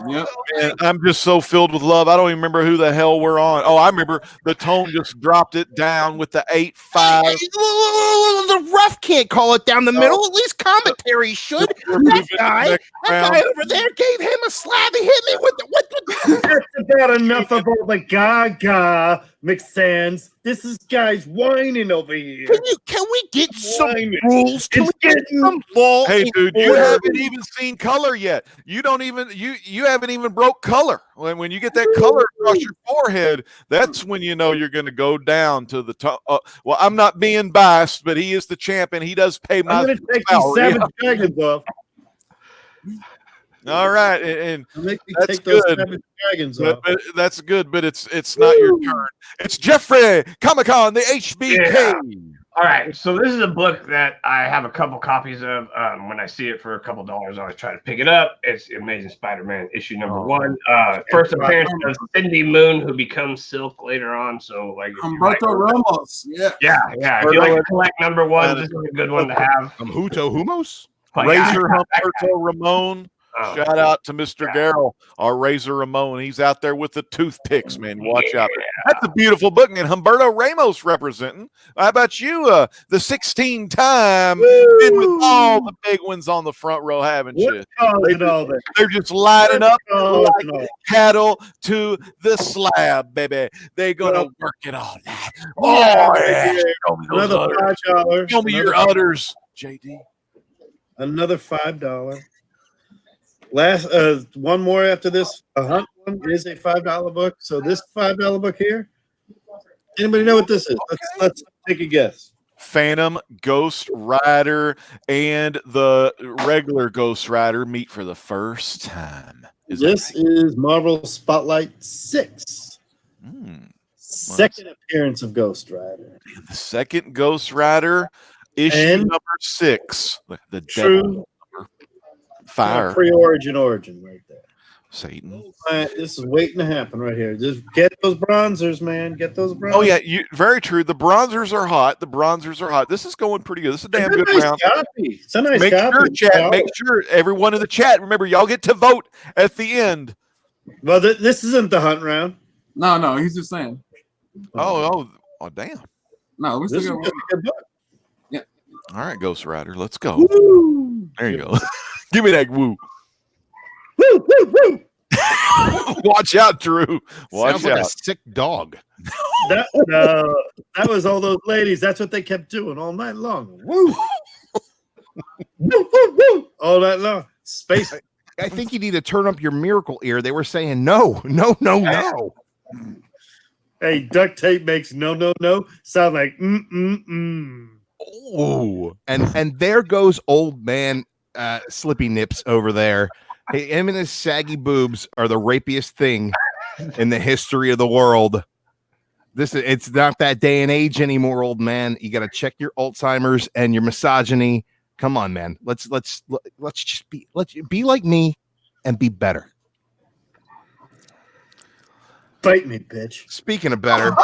Yep. And I'm just so filled with love. I don't even remember who the hell we're on. Oh, I remember the Tone just dropped it down with the 8.5. The ref can't call it down the middle. At least commentary should. That guy over there gave him a slab. He hit me with the. That's about enough about the Gaga McSands. This is guys whining over here. Can we get some rules? Can we get some law? Hey, dude, you haven't even seen color yet. You don't even you haven't even broke color. When you get that color across your forehead, that's when you know you're going to go down to the top. Well, I'm not being biased, but he is the champion. He does pay my I'm going to take these Savage Dragons off. All right, and Make me that's take those good. Savage Dragons But, off. but that's good, but it's not your turn. It's Jeffrey Komikhan, the HBK. Yeah. All right, so this is a book that I have a couple copies of. When I see it for a couple dollars, I always try to pick it up. It's Amazing Spider-Man issue number 1. First appearance of Cindy Moon, who becomes Silk later on. So like, Humberto Ramos. Yeah. yeah. If you like to collect number 1, this is a good one to have. Huto Humos? Razor Humberto Ramon. Shout out to Mr. Garrell, our Razor Ramon. He's out there with the toothpicks, man. Watch out. That's a beautiful book. And Humberto Ramos representing. How about you? The 16-time been with all the big ones on the front row, haven't you? They're just lining up like cattle to the slab, baby. They're going to work it all night. Oh, yeah. Another $5. Show me your udders, JD. Another $5. Last one more after this. A Hunt one is a $5 book. So this $5 book here. Anybody know what this is? Let's take a guess. Phantom, Ghost Rider, and the regular Ghost Rider meet for the first time. This is Marvel Spotlight 6. Second appearance of Ghost Rider. The second Ghost Rider, issue And number 6. The true devil number. Fire. Pre-origin origin right there. Satan. This is waiting to happen right here. Just get those bronzers, man. Get those bronzers. Oh yeah, very true. The bronzers are hot. This is going pretty good. This is a damn good nice round. copy. It's a nice Make copy. sure, chat. Make sure everyone in the chat. Remember, y'all get to vote at the end. Well, this isn't the hunt round. No, he's just saying. Oh, damn. No, we This is still just got a good book. All right, Ghost Rider, let's go. Woo! There you go. Give me that woo. Woo, woo, woo. Watch out, Drew. Watch Sounds like out. a sick dog. That was all those ladies. That's what they kept doing all night long. Woo. Woo, woo, woo. All night long. Space. I think you need to turn up your miracle ear. They were saying no, no, no, no. Hey, duct tape makes no sound like Oh, and there goes old man Slippy Nips over there. Hey, him and his saggy boobs are the rapiest thing in the history of the world. It's not that day and age anymore, old man. You got to check your Alzheimer's and your misogyny. Come on, man. Let's just be like me and be better. Bite me, bitch. Speaking of better,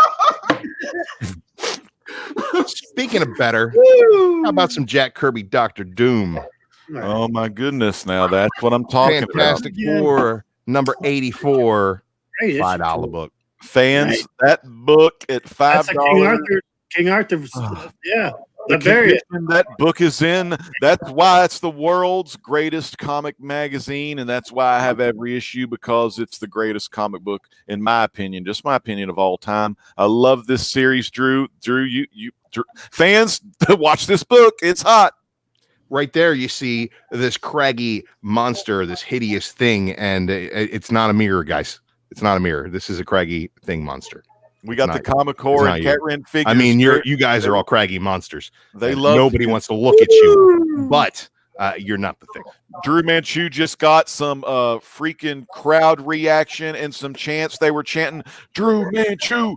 how about some Jack Kirby Dr. Doom? Oh my goodness! Now that's what I'm talking Fantastic about. Four, number 84, Hey, $5 book. Fans, Right. that book at $5. That's a King Arthur. Yeah. The condition that book is in. That's why it's the world's greatest comic magazine, and that's why I have every issue, because it's the greatest comic book in my opinion, just my opinion, of all time. I love this series, Drew. Drew, fans, watch this book. It's hot. Right there, you see this craggy monster, this hideous thing, and it's not a mirror, guys. It's not a mirror. This is a craggy thing monster. We got the Comic Core and Cat Ren figures. I mean, you guys are all craggy monsters. They love nobody wants to look at you, but you're not the thing. Dru Manchu just got some freaking crowd reaction and some chants. They were chanting Dru Manchu,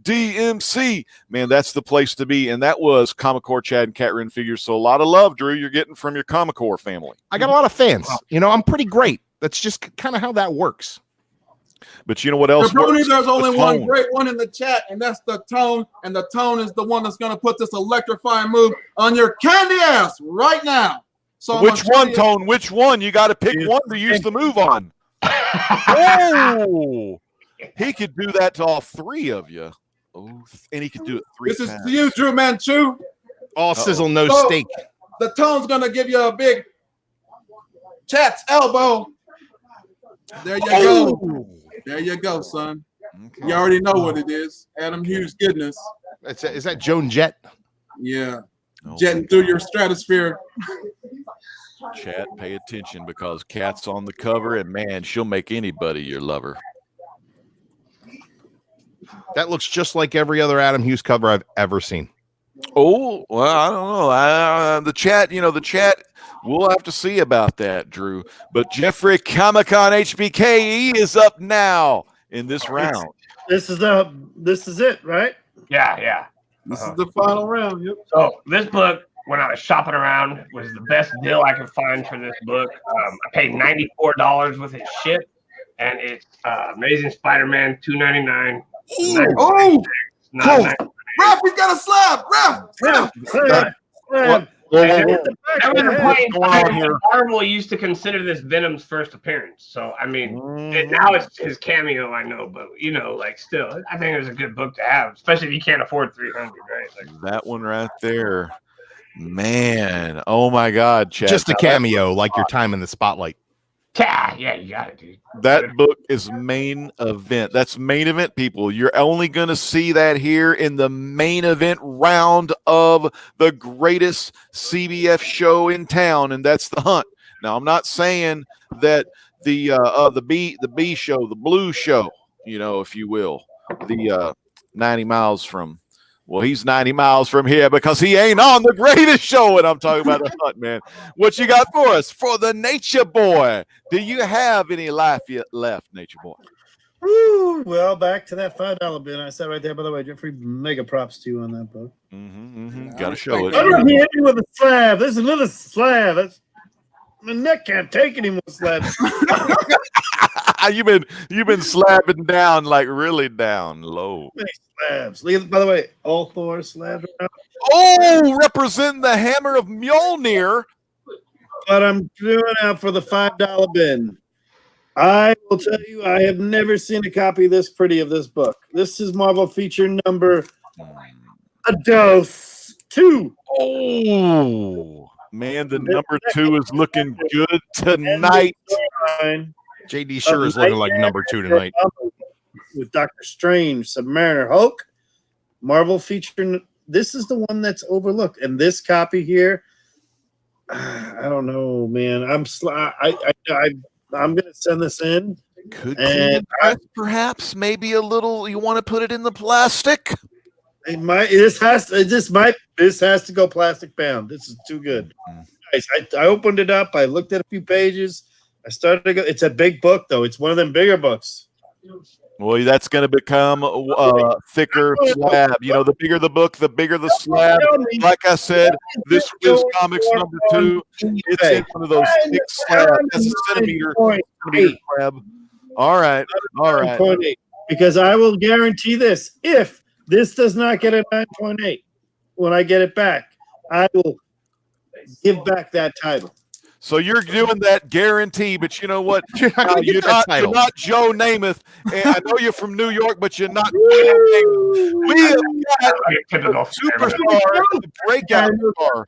DMC. Man, that's the place to be. And that was Comic Core Chad and Cat Ren figures. So a lot of love, Drew, you're getting from your Comic Core family. I got a lot of fans. I'm pretty great. That's just kind of how that works. But you know what else? There's only one great one in the chat, and that's the Tone. And the Tone is the one that's going to put this electrifying move on your candy ass right now. So which one, Tone? Which one? You got to pick one to use the move on. Oh, he could do that to all three of you. Oh, and he could do it three times. This is to you, Dru Manchu. All sizzle, no steak. The Tone's going to give you a big chat's elbow. There you go. There you go, son. Okay. You already know what it is. Adam Hughes goodness. Is that Joan Jett? Yeah. Jetting through your stratosphere. Chat, pay attention, because Cat's on the cover, and man, she'll make anybody your lover. That looks just like every other Adam Hughes cover I've ever seen. Oh, well, I don't know. The chat, we'll have to see about that, Drew. But Jeffrey Komikhan HBK is up now in this round. This is it, right? Yeah. This is the final round. Yep. So this book, when I was shopping around, was the best deal I could find for this book. I paid $94 with his shit, and it's Amazing Spider-Man $2.99. Oh, Ref, we got a slab. Ref. Marvel used to consider this Venom's first appearance, so I mean, now it's his cameo. I know, but still, I think it was a good book to have, especially if you can't afford 300, right? That one right there, man. Oh my God, Chad. Just a cameo, like your time in the spotlight. Yeah, you got it, dude. That book is main event. That's main event, people. You're only going to see that here in the main event round of the greatest CBF show in town, and that's The Hunt. Now, I'm not saying that the B show, the blue show, if you will, the 90 miles from Well, he's 90 miles from here because he ain't on the greatest show, and I'm talking about the Hunt Man. What you got for us for the Nature Boy? Do you have any life yet left, Nature Boy? Woo, well, back to that $5 bin. I said right there, by the way, Jeffrey, mega props to you on that book. Got to show it. I don't hit me with a slab. There's another slab. My neck can't take any more slabs. You've been slabbing down like really down low. Many slabs. By the way, all Thor slabs are out. Oh, represent the hammer of Mjolnir. But I'm doing out for the $5 bin. I will tell you, I have never seen a copy this pretty of this book. This is Marvel feature number a dose 2. Oh man, the number 2 is looking good tonight. JD sure is looking like number 2 tonight. With Doctor Strange, Submariner, Hulk, Marvel feature. This is the one that's overlooked, and this copy here, I don't know, man. I'm gonna send this in. Could perhaps maybe a little. You want to put it in the plastic? It might. This has to go plastic bound. This is too good. Guys, I opened it up. I looked at a few pages. I started to go. It's a big book, though. It's one of them bigger books. Well, that's going to become a thicker slab. You know, the bigger the book, the bigger the slab. Like I said, this is Comics number 2. It's in one of those thick slabs. That's a centimeter slab. All right. Because I will guarantee this: if this does not get a 9.8, when I get it back, I will give back that title. So you're doing that guarantee, but you know what? You're not Joe Namath. And I know you're from New York, but you're not Joe Namath. We have got a superstar, a breakout star.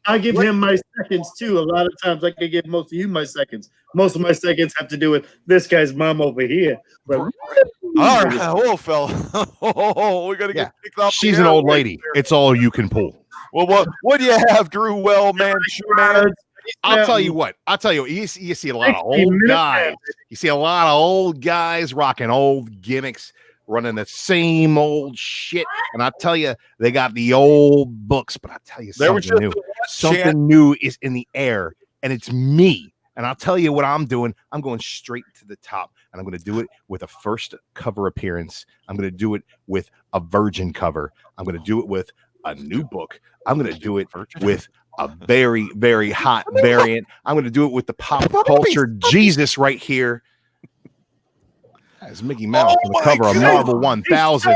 I give him my seconds, too. A lot of times I can give most of you my seconds. Most of my seconds have to do with this guy's mom over here. But, all right. Oh, fella. We got to get kicked off. She's an old lady. It's all you can pull. Well, what do you have, Drew? Well, man, I'll tell you what. You see a lot of old guys. You see a lot of old guys rocking old gimmicks, running the same old shit. And I tell you, they got the old books. But I tell you something new. Something new is in the air, and it's me. And I'll tell you what I'm doing. I'm going straight to the top, and I'm going to do it with a first cover appearance. I'm going to do it with a virgin cover. I'm going to do it with a new book. I'm going to do it with a very, very hot variant. I'm going to do it with the pop culture Jesus right here. As Mickey Mouse on the cover of Marvel 1000.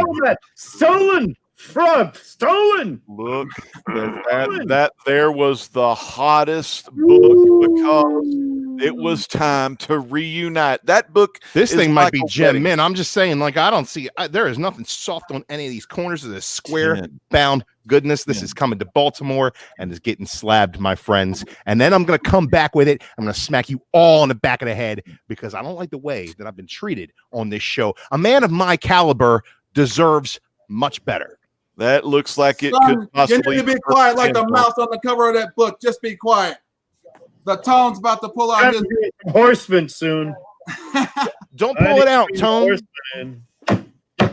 Stolen! Fraud! Stolen! Look, that there was the hottest book because it was time to reunite. That book. This thing might be gem mint. I'm just saying, like, I don't see. There is nothing soft on any of these corners of this square bound goodness. This is coming to Baltimore and is getting slabbed, my friends. And then I'm going to come back with it. I'm going to smack you all in the back of the head because I don't like the way that I've been treated on this show. A man of my caliber deserves much better. That looks like it could possibly. You need to be quiet like the mouse on the cover of that book. Just be quiet. The Tone's about to pull out his Horseman soon. Don't pull it out, Tone.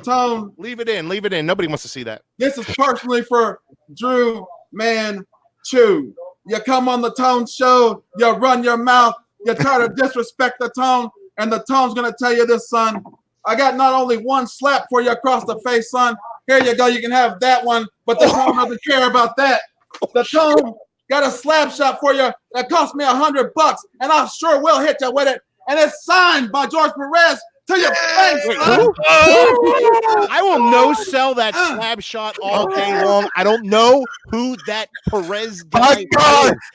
Tone, leave it in. Leave it in. Nobody wants to see that. This is personally for Dru Manchu. You come on the Tone show, you run your mouth, you try to disrespect the Tone, and the Tone's gonna tell you this, son. I got not only one slap for you across the face, son. Here you go. You can have that one, but the Tone doesn't care about that. The Tone got a slap shot for you that cost me $100, and I sure will hit you with it. And it's signed by George Perez to your face. I will no sell that slab shot all day long. I don't know who that Perez guy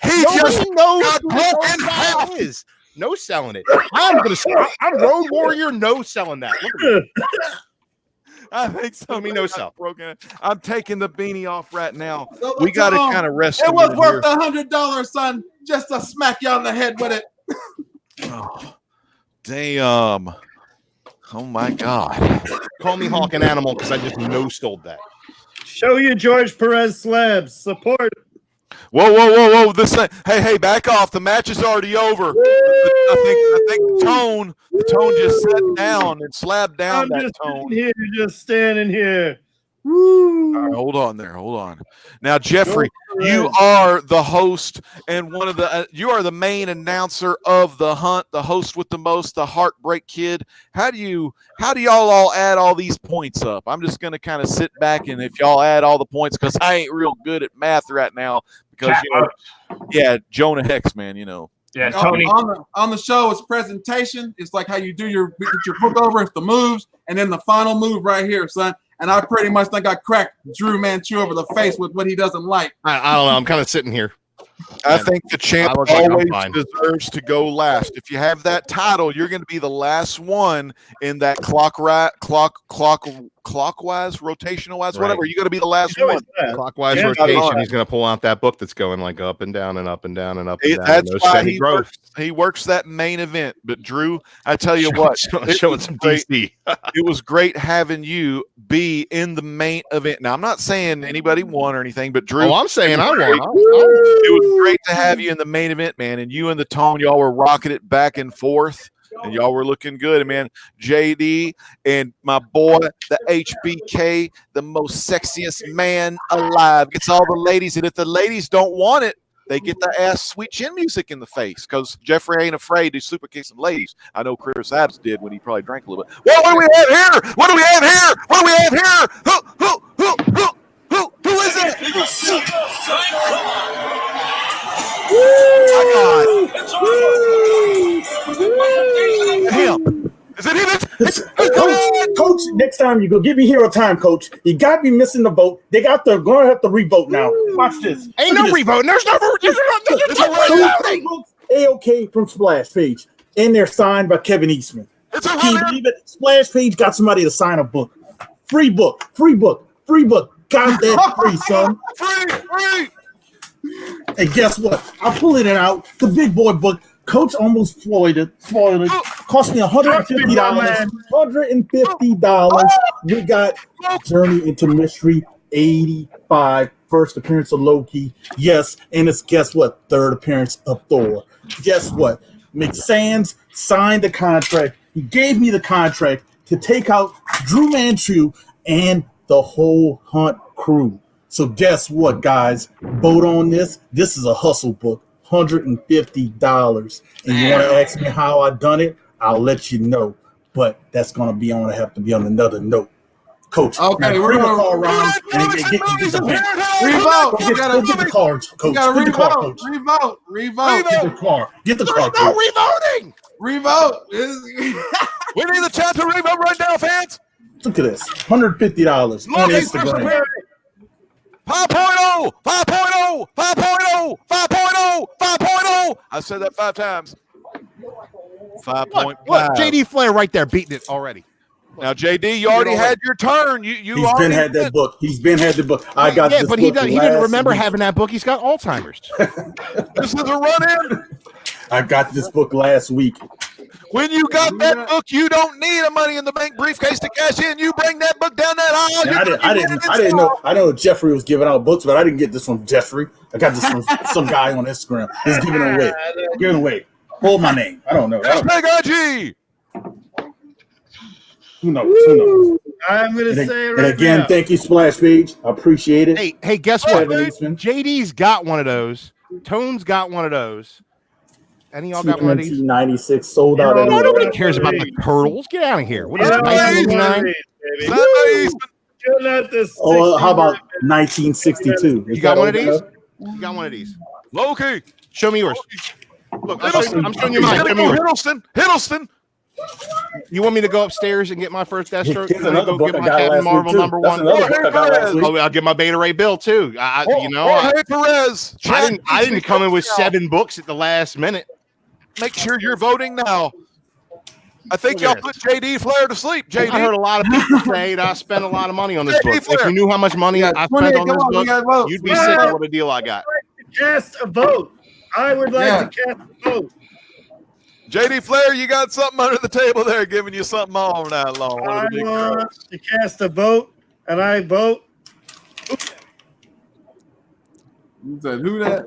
is. Nobody knows who that guy is. No selling it. I'm Road Warrior. No selling that. Look at me. I think so. No sell. Broken. I'm taking the beanie off right now. We got to kind of rest. It was worth $100, son, just to smack you on the head with it. Oh, damn. Oh my God. Call me Hawk and Animal because I just no-sold that. Show you George Perez slabs. Support. Whoa. Hey, back off. The match is already over. I think the tone just sat down and slapped down that Tone. Just standing here. All right, hold on there. Hold on. Now, Jeffrey, you are the host and one of the you are the main announcer of the hunt, the host with the most, the Heartbreak Kid. How do y'all all add all these points up? I'm just gonna kind of sit back and if y'all add all the points, because I ain't real good at math right now. Because yeah, Jonah Hex, man, Yeah, Tony. On the show, it's presentation. It's like how you do your book over. It's the moves, and then the final move right here, son. And I pretty much think I cracked Dru Manchu over the face with what he doesn't like. I don't know. I'm kind of sitting here. I think the champ always deserves to go last. If you have that title, you're going to be the last one in that clockwise, rotational wise, whatever. You're going to be the last one. Clockwise rotation. He's going to pull out that book that's going like up and down and up and down and up and down. That's why he works that main event. But Drew, I tell you what, showing some DC. It was great having you be in the main event. Now, I'm not saying anybody won or anything, but Drew. Oh, I'm saying I won. It was great to have you in the main event, man. And you and the Tone, y'all were rocking it back and forth. And y'all were looking good. And man, JD and my boy, the HBK, the most sexiest man alive, gets all the ladies. And if the ladies don't want it, they get the ass sweet chin music in the face because Jeffrey ain't afraid to super kick some ladies. I know Chris Adams did when he probably drank a little bit. Well, what do we have here? What do we have here? What do we have here? Who is it? Is it him? Coach, next time you go give me hero time, Coach. You got me missing the vote. They got the going to have to revote now. Watch this. Ain't no revoting. There's no voting. A-OK from Splash Page, and they're signed by Kevin Eastman. Can you believe it? Splash Page got somebody to sign a book. Free book. Got that free, son. Free. And guess what? I'm pulling it out. The big boy book. Coach almost spoiled it. Cost me $150. $150. We got Journey into Mystery 85. First appearance of Loki. Yes, and it's guess what? Third appearance of Thor. Guess what? McSands signed the contract. He gave me the contract to take out Dru Manchu and the whole Hunt crew. So guess what, guys? Vote on this. This is a hustle book. $150. And you want to ask me how I done it? I'll let you know. But that's gonna have to be on another note. Coach, okay, we're gonna call around and get the revote. Get the cards, Coach. Get the car, Coach. Revote. Get the car. No revoting. Revote. We need the chat to revote right now, fans. Look at this. $150 on Instagram. 5.0, 5.0, 5.0, 5.0, 5.0. I said that 5 times. 5.5. Look, JD Flair right there beating it already. Now, JD, you already had your turn. He's been had that book. I got this but book he didn't remember having that book. He's got Alzheimer's. This is a run-in. I got this book last week. When you got that book, you don't need a Money in the Bank briefcase to cash in. You bring that book down that aisle. I didn't know. I know Jeffrey was giving out books, but I didn't get this from Jeffrey. I got this from some guy on Instagram. He's giving it away. Hold my name. I don't know. IG. Who knows? I'm going to say it right again, now. Thank you, Splash Page. I appreciate it. Hey, guess what? JD's got one of those. Tone's got one of those. Any y'all got one of these? 96 sold out. Nobody cares about the turtles. Get out of here. What is it? 1989? Oh, how about 1962? You got one of these? You got one of these. Loki. Show me yours. Look, I'm showing you mine. Hiddleston. You want me to go upstairs and get my first Deathstroke? Here's another book get I my got Captain last Marvel week, number too. one. I'll get my Beta Ray Bill too. Perez. I didn't come in with 7 books at the last minute. Make sure you're voting now. I think y'all put JD Flair to sleep. JD. I heard a lot of people say that I spent a lot of money on this book. If you knew how much money I spent on this book, you'd be sick of what a deal I got. Cast a vote. I would like to cast a vote. JD Flair, you got something under the table there giving you something all night long. I want to cast a vote, and I vote. You said who that?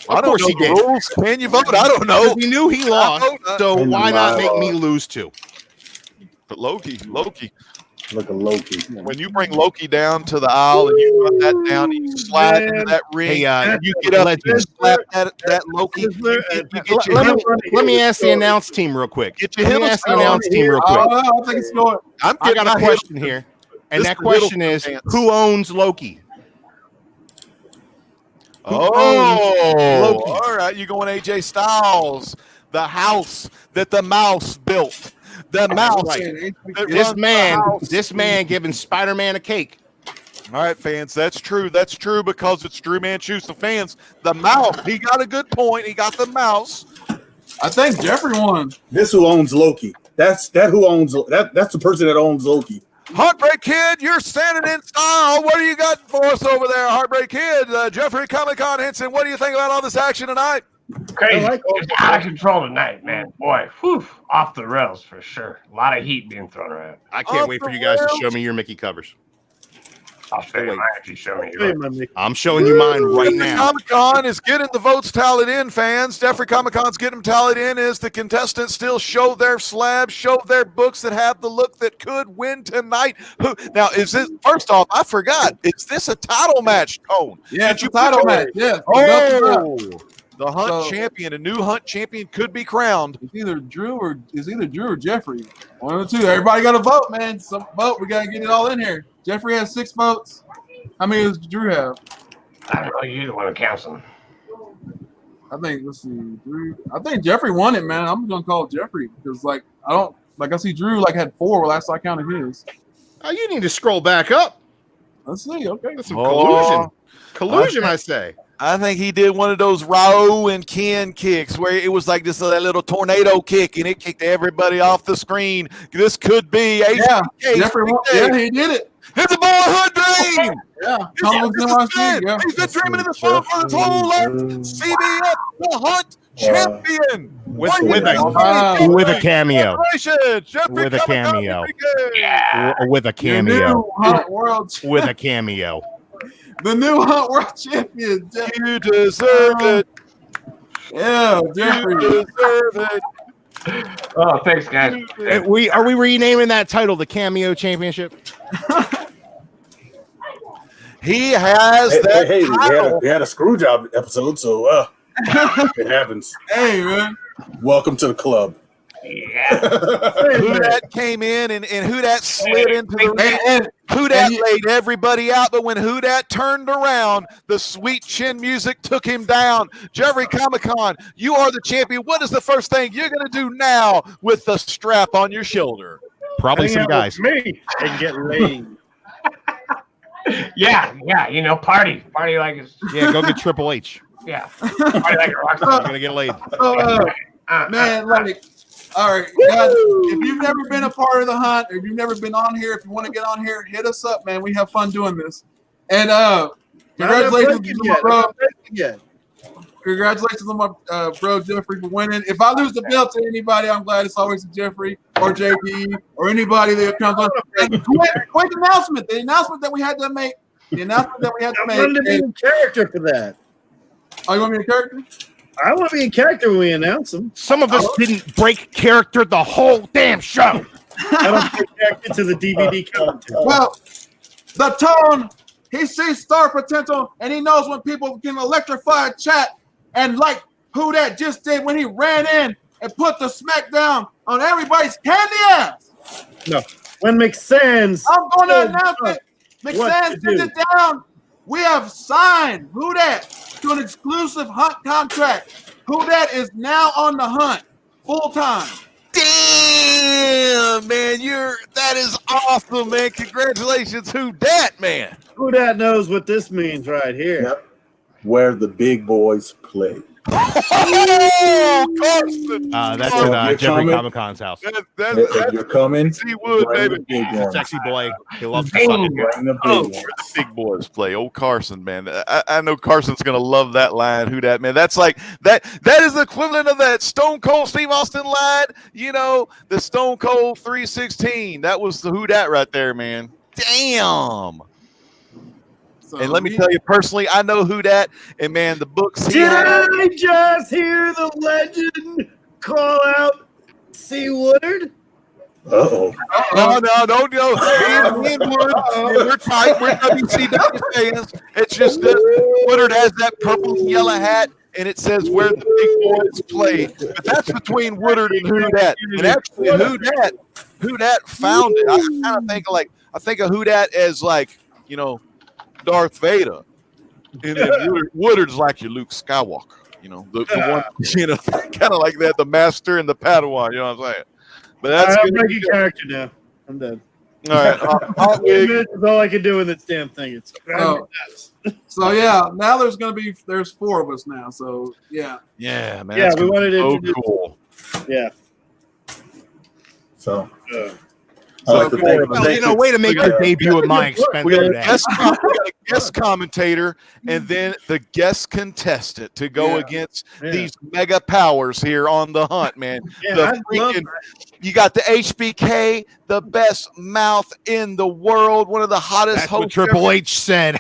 Of course he did. Rules. Can you vote? I don't know. He knew he lost, so why not make me lose too? But Loki. Look at Loki. When you bring Loki down to the aisle and you run that down and you slide into that ring, you get up and you slap that Loki. Let me ask the announce team real quick. Get your I think it's going. I got a question here, and that question is, who owns Loki? Loki. All right, you're going AJ Styles, the house that the mouse built. The mouse. Right. This man giving Spider-Man a cake. All right, fans, that's true. That's true because it's Dru Manchu. So, fans, the mouse, he got a good point. He got the mouse. I think Jeffrey won. This who owns Loki. That's the person that owns Loki. Heartbreak Kid, you're standing in style. What do you got for us over there, Heartbreak Kid? Jeffrey Komikhan Henson, what do you think about all this action tonight? Crazy. It's out of control tonight, man. Boy, off the rails for sure. A lot of heat being thrown around. I can't wait for you guys to show me your Mickey covers. I'll show you mine if you show me yours. I'm showing you mine right now. Komikhan is getting the votes tallied in, fans. Jeffrey Komikhan's getting them tallied in as the contestants still show their slabs, show their books that have the look that could win tonight. Now, is this, first off, I forgot, is this a title match, Tone? Yeah, it's a title match. Yeah. The Hunt champion, a new Hunt champion could be crowned. It's either Dru or Jeffrey. One of the two. Everybody got to vote, man. Some vote. We got to get it all in here. Jeffrey has 6 votes. How many does Dru have? I don't know. You're the one who counts them. I think, let's see, Dru. I think Jeffrey won it, man. I'm gonna call Jeffrey because, I see Dru had 4 last I counted his. Oh, you need to scroll back up. Let's see. Okay, that's some collusion. Collusion, I say. I think he did one of those Rao and Ken kicks where it was like this little tornado kick and it kicked everybody off the screen. This could be Jeffrey won. Yeah, he did it. It's a boyhood dream. Yeah, he's been dreaming of this for his whole life. CBS, the Hunt champion with a cameo. With a cameo. Yeah. With a cameo. With a cameo. The new Hunt World Champion. You deserve it. Yeah, Jeffrey. You deserve it. Oh, thanks, guys. Are we renaming that title the Cameo Championship? He has that title. We had a screw job episode, so it happens. Hey, man. Welcome to the club. Yeah. Hudat came in and Hudat slid into the ring. Hudat laid everybody out, but when Hudat turned around, the sweet chin music took him down. Jeffrey Komikhan, you are the champion. What is the first thing you're going to do now with the strap on your shoulder? Probably some guys. Me and get laid. Yeah, party like it's. Yeah, go get Triple H. Yeah, party like a rock star. You're gonna get laid. Man, all right, guys, if you've never been a part of the Hunt, or if you've never been on here, if you want to get on here, hit us up, man. We have fun doing this. And congratulations to my bro. Congratulations on my bro Jeffrey for winning. If I lose the belt to anybody, I'm glad it's always to Jeffrey or JayDee or anybody that comes on. And quick announcement. The announcement that we had to make. I wanted to be in character for that. Oh, you want me in character? I want to be in character when we announce them. Some of us didn't break character the whole damn show. I don't break character to the DVD content. Well, the Tone, he sees star potential, and he knows when people can electrify a chat, and like who that just did when he ran in and put the smackdown on everybody's candy ass. No, when McSands. I'm going to announce it. McSands sent it down. We have signed Who Dat to an exclusive Hunt contract. Who Dat is now on the Hunt full time. Damn, man, that is awesome, man. Congratulations, Who Dat, man. Who Dat knows what this means right here. Yep. Where the big boys play. Oh, Carson. That's at Jeffrey Komikhan's house. If you're coming, he would, baby. Sexy boy. He loves where the big boys play. Old Carson, man. I know Carson's gonna love that line. Who Dat, man? That's like that is the equivalent of that Stone Cold Steve Austin line. You know, the Stone Cold 316. That was the Who Dat right there, man. Damn. So and let me tell you personally, I know Who Dat, and man, the books. Did I just hear the legend call out C. Woodard? Uh-oh. No, don't go. Me and Wood, we're tight. We're WCW fans. It's just that Woodard has that purple and yellow hat, and it says where the big boys play. But that's between Woodard and Who Dat. And actually, Who Dat found it. I kind of think of Who Dat as like, Darth Vader, and then Woodard's like your Luke Skywalker. The one, kind of like that, the master and the Padawan. You know what I'm saying? But that's I'm breaking character now. I'm done. All right, That's all I can do with this damn thing. It's so yeah. Now there's four of us now. So yeah. Yeah, man. Yeah, we wanted to introduce. Cool. Yeah. So. Way to make your debut at my expense. We got a guest commentator, and then the guest contestant to go against these mega powers here on the hunt, man. You got the HBK, the best mouth in the world, one of the hottest That's what hosts. Triple H said.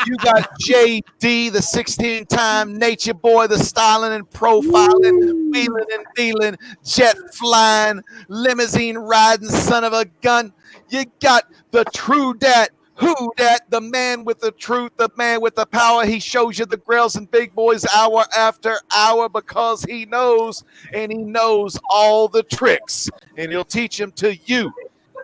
You got JayDee, the 16-time nature boy, the styling and profiling, wheeling and dealing, jet flying, limousine riding son of a gun. You got the true dat, Who Dat, the man with the truth, the man with the power. He shows you the grills and big boys hour after hour because he knows, and he knows all the tricks, and he'll teach them to you.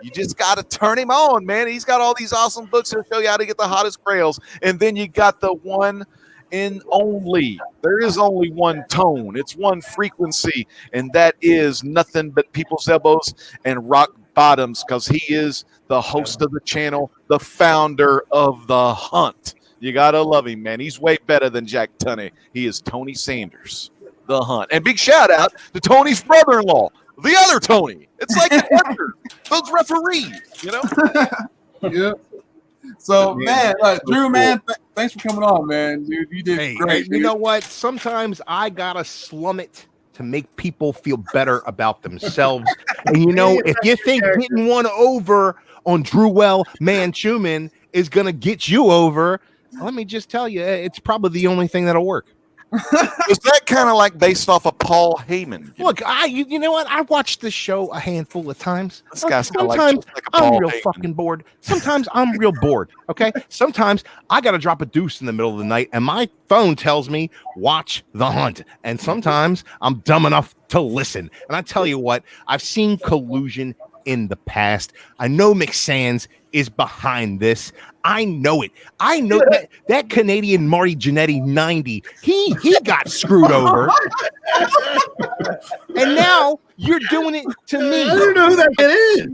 You just got to turn him on, man. He's got all these awesome books that'll show you how to get the hottest grails. And then you got the one and only. There is only one tone. It's one frequency, and that is nothing but people's elbows and rock bottoms, because he is the host of the channel, the founder of the hunt. You got to love him, man. He's way better than Jack Tunney. He is Tony Sanders, the hunt. And big shout out to Tony's brother-in-law, the other Tony. It's like those referees, Yeah. So, man, Drew, man, thanks for coming on, man. Dude, you did great. You know what? Sometimes I gotta slum it to make people feel better about themselves. And if you think getting one over on Dru Manchu is gonna get you over, let me just tell you, it's probably the only thing that'll work. Was that kind of like based off of Paul Heyman? Look, you know what? I watched the show a handful of times. Sometimes I'm real fucking bored. Sometimes I'm real bored. Okay. Sometimes I got to drop a deuce in the middle of the night, and my phone tells me watch The Hunt. And sometimes I'm dumb enough to listen. And I tell you what, I've seen collusion in the past. I know McSands is behind this. I know it. I know that Canadian Marty Jannetty 90, he got screwed over. And now you're doing it to me. I don't know who that kid is.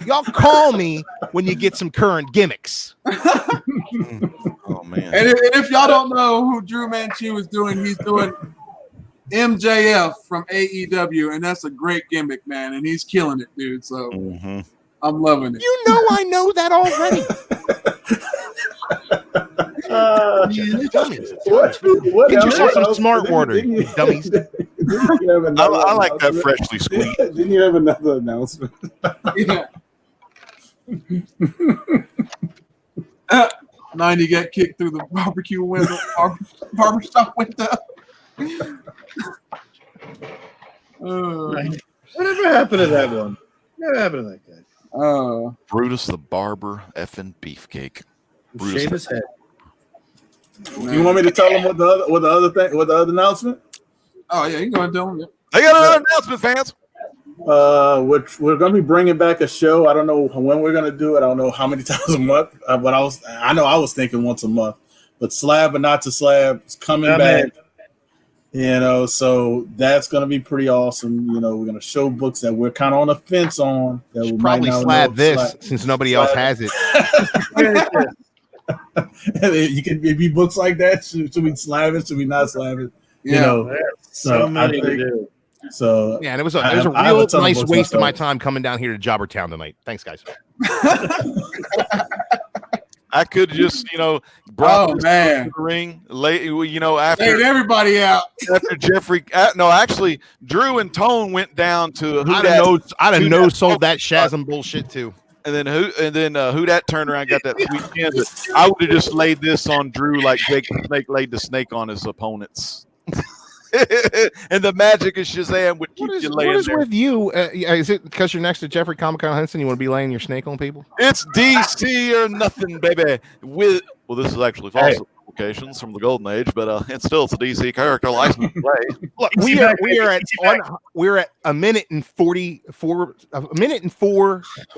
Y'all call me when you get some current gimmicks. Oh, man. And if y'all don't know who Dru Manchu is doing, he's doing MJF from AEW, and that's a great gimmick, man, and he's killing it, dude. So I'm loving it. I know that already. What Get yourself some smart water, dummies. I like that freshly squeezed. Didn't you have another announcement? Yeah. 90 got kicked through the barbecue window, barbershop window. Whatever happened to that one? What happened to that guy? Brutus the Barber effing Beefcake. Shave his head. You want me to tell them what the other announcement? Oh yeah, you can go and do them. They got another announcement, fans. Which we're going to be bringing back a show. I don't know when we're going to do it. I don't know how many times a month. But I was thinking once a month. But Slab but Not to Slab is coming back. So that's going to be pretty awesome. We're going to show books that we're kind of on the fence on. That we probably slab this since nobody else has it. You can be books like that. Should we slab it? Should we not slab it? So many to do. So yeah, and it was a real nice waste of my time coming down here to Jobbertown tonight. Thanks, guys. I could just, brought the ring late, after laid everybody out. After Jeffrey, no, actually, Drew and Tone went down to I'd have no sold that Shazam bullshit too. And then who that turned around and got that sweet Kansas. I would have just laid this on Drew like Jake the Snake laid the snake on his opponents. and the magic of Shazam would keep you laying what is there. with you? Is it because you're next to Jeffrey Komikhan Henson? You want to be laying your snake on people? It's DC or nothing, baby. Well, this is actually false applications from the Golden Age, but it's still a DC character license to play. Look, we're at a minute and 44,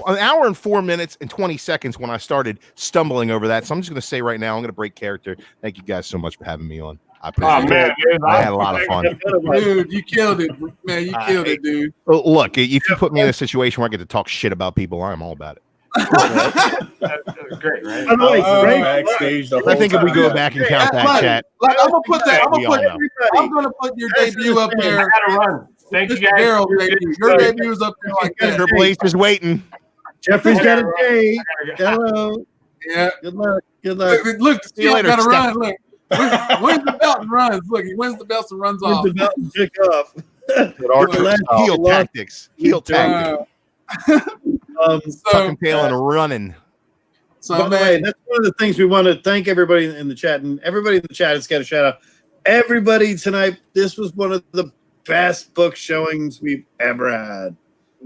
an hour and 4 minutes and 20 seconds when I started stumbling over that. So I'm just going to say right now, I'm going to break character. Thank you guys so much for having me on. I appreciate it. I had a lot of fun. Dude, you killed it, man. You killed it, dude. Look, if you put me in a situation where I get to talk shit about people, I'm all about it. That's great, right? Backstage I think if we go back and count that chat, Like, I'm gonna put your debut up there. I gotta run. Thank you Mr. guys. Daryl's debut. Your debut's up there like that. Triple H is waiting. Jeffrey's got a date. Hello. Yeah. Good luck. Good luck. Look, See you later, gotta Steph. run. Look. Wins the belt and runs. Look, he wins the belts and runs off. Wins the belt and pick up. Heel tactics. Heel tactics. Tucking tail and running. So, by the way, that's one of the things we want to thank everybody in the chat, and everybody in the chat has got a shout out. Everybody tonight, this was one of the best book showings we've ever had.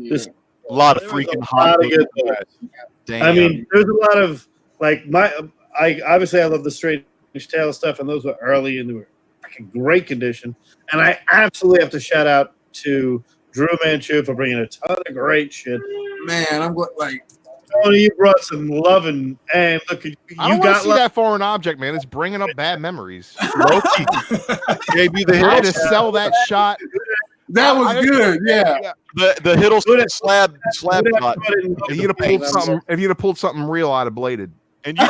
Just A lot of there was freaking a hot lot of good books. Damn. I mean, there's a lot of like I obviously I love the Strange Tale stuff, and those were early and they were freaking great condition. And I absolutely have to shout out to Dru Manchu for bringing a ton of great shit. man, I'm like, Tony, you brought some love and look, you I don't want got to see love. that foreign object, man. It's bringing up bad memories. Loki gave you the I had to Hiddleston. sell that shot. that was good. Yeah. The Hiddleston slab shot. If you'd have pulled something real, I'd have bladed. And you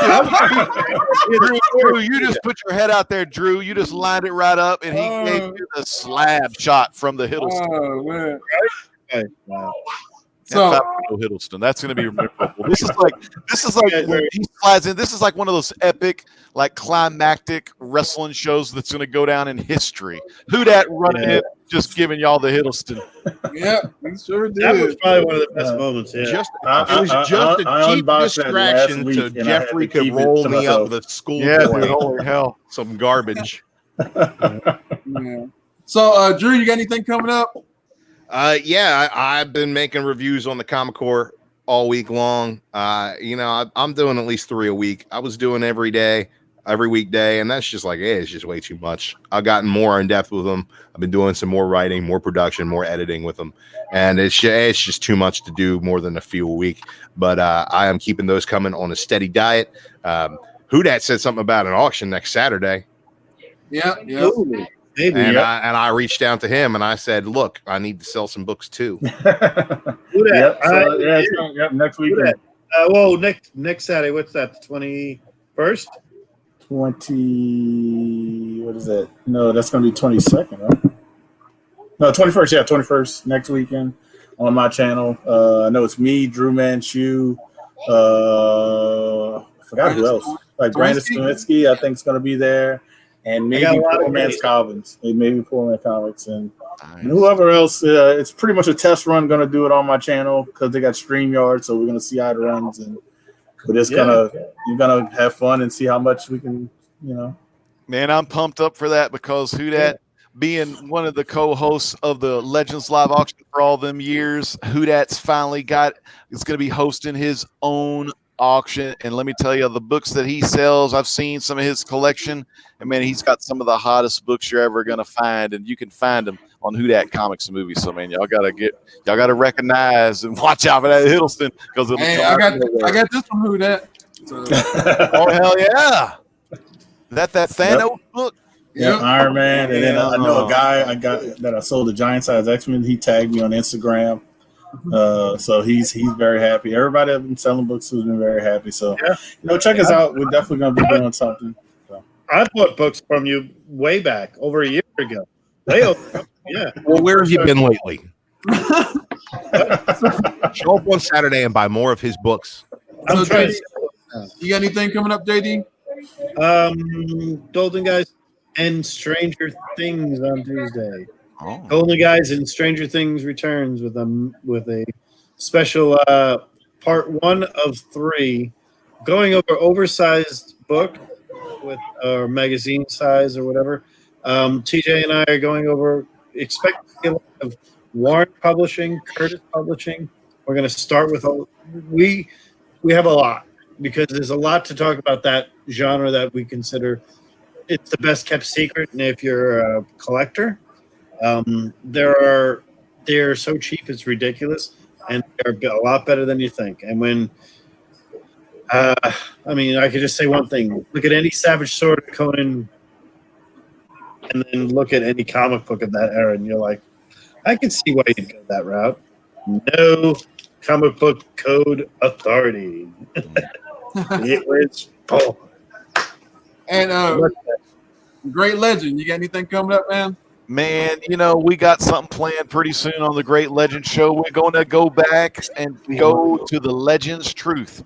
Drew, you just put your head out there, Drew. You just lined it right up, and he gave you the slab shot from the Hiddleston. Oh man. Okay, wow. So Hiddleston, that's going to be memorable. This is like when he slides in. This is like one of those epic, like climactic wrestling shows that's going to go down in history. Who that running it, just giving y'all the Hiddleston. yeah, he sure did. That was probably one of the best moments. Yeah. It was just a cheap distraction so Jeffrey could roll me up with a schoolboy. Holy hell. Some garbage. Yeah. So, Drew, you got anything coming up? Yeah, I've been making reviews on the Comic Core all week long. I'm doing at least 3 a week. I was doing every weekday, and that's just like, it's just way too much. I've gotten more in depth with them. I've been doing some more writing, more production, more editing with them, and it's just too much to do more than a few a week. But I am keeping those coming on a steady diet. Who Dat said something about an auction next Saturday. Yeah. Ooh, maybe. And I reached out to him and I said, look, I need to sell some books too. Next weekend. Well, next Saturday, what's that? The 21st? 20. What is that? No, that's going to be 22nd, right? No, 21st. Yeah, 21st next weekend on my channel. I know it's me, Dru Manchu. I forgot who else. Like Brandon Smitsky, I think is going to be there, and maybe Poor Man's Comics, and whoever else. It's pretty much a test run. Going to do it on my channel because they got StreamYard, so we're going to see how it runs, but it's you're gonna have fun and see how much we can, Man, I'm pumped up for that because Who Dat, being one of the co-hosts of the Legends Live auction for all them years, Who Dat's finally is going to be hosting his own auction. And let me tell you, the books that he sells, I've seen some of his collection, and man, he's got some of the hottest books you're ever going to find, and you can find them on Who Dat Comics and Movies. So man, y'all gotta recognize and watch out for that Hiddleston because I got this from Who Dat. So. Oh hell yeah! That Thanos book. Yeah, Iron Man, and then I know a guy I sold a giant size X-Men. He tagged me on Instagram, so he's very happy. Everybody I've been selling books has been very happy. So check us out. We're definitely gonna be doing something. So. I bought books from you way back, over a year ago. Yeah. Well, where have you been lately? Show up on Saturday and buy more of his books. I'm trying. You got anything coming up, JD? Golden Guys and Stranger Things on Tuesday. Oh. Golden Guys and Stranger Things returns with a special part 1 of 3, going over oversized book with magazine size or whatever. TJ and I are going over. Expect to see a lot of Warren Publishing, Curtis Publishing. We're going to start with we have a lot because there's a lot to talk about that genre that we consider it's the best kept secret. And if you're a collector, they're so cheap it's ridiculous, and they're a lot better than you think. And when I could just say one thing: look at any Savage Sword, Conan, and then look at any comic book of that era, and you're like, I can see why you'd go that route. No comic book code authority. It was Paul. And Great Legend, you got anything coming up, man? Man, we got something planned pretty soon on the Great Legend Show. We're going to go back and go to the Legend's Truth.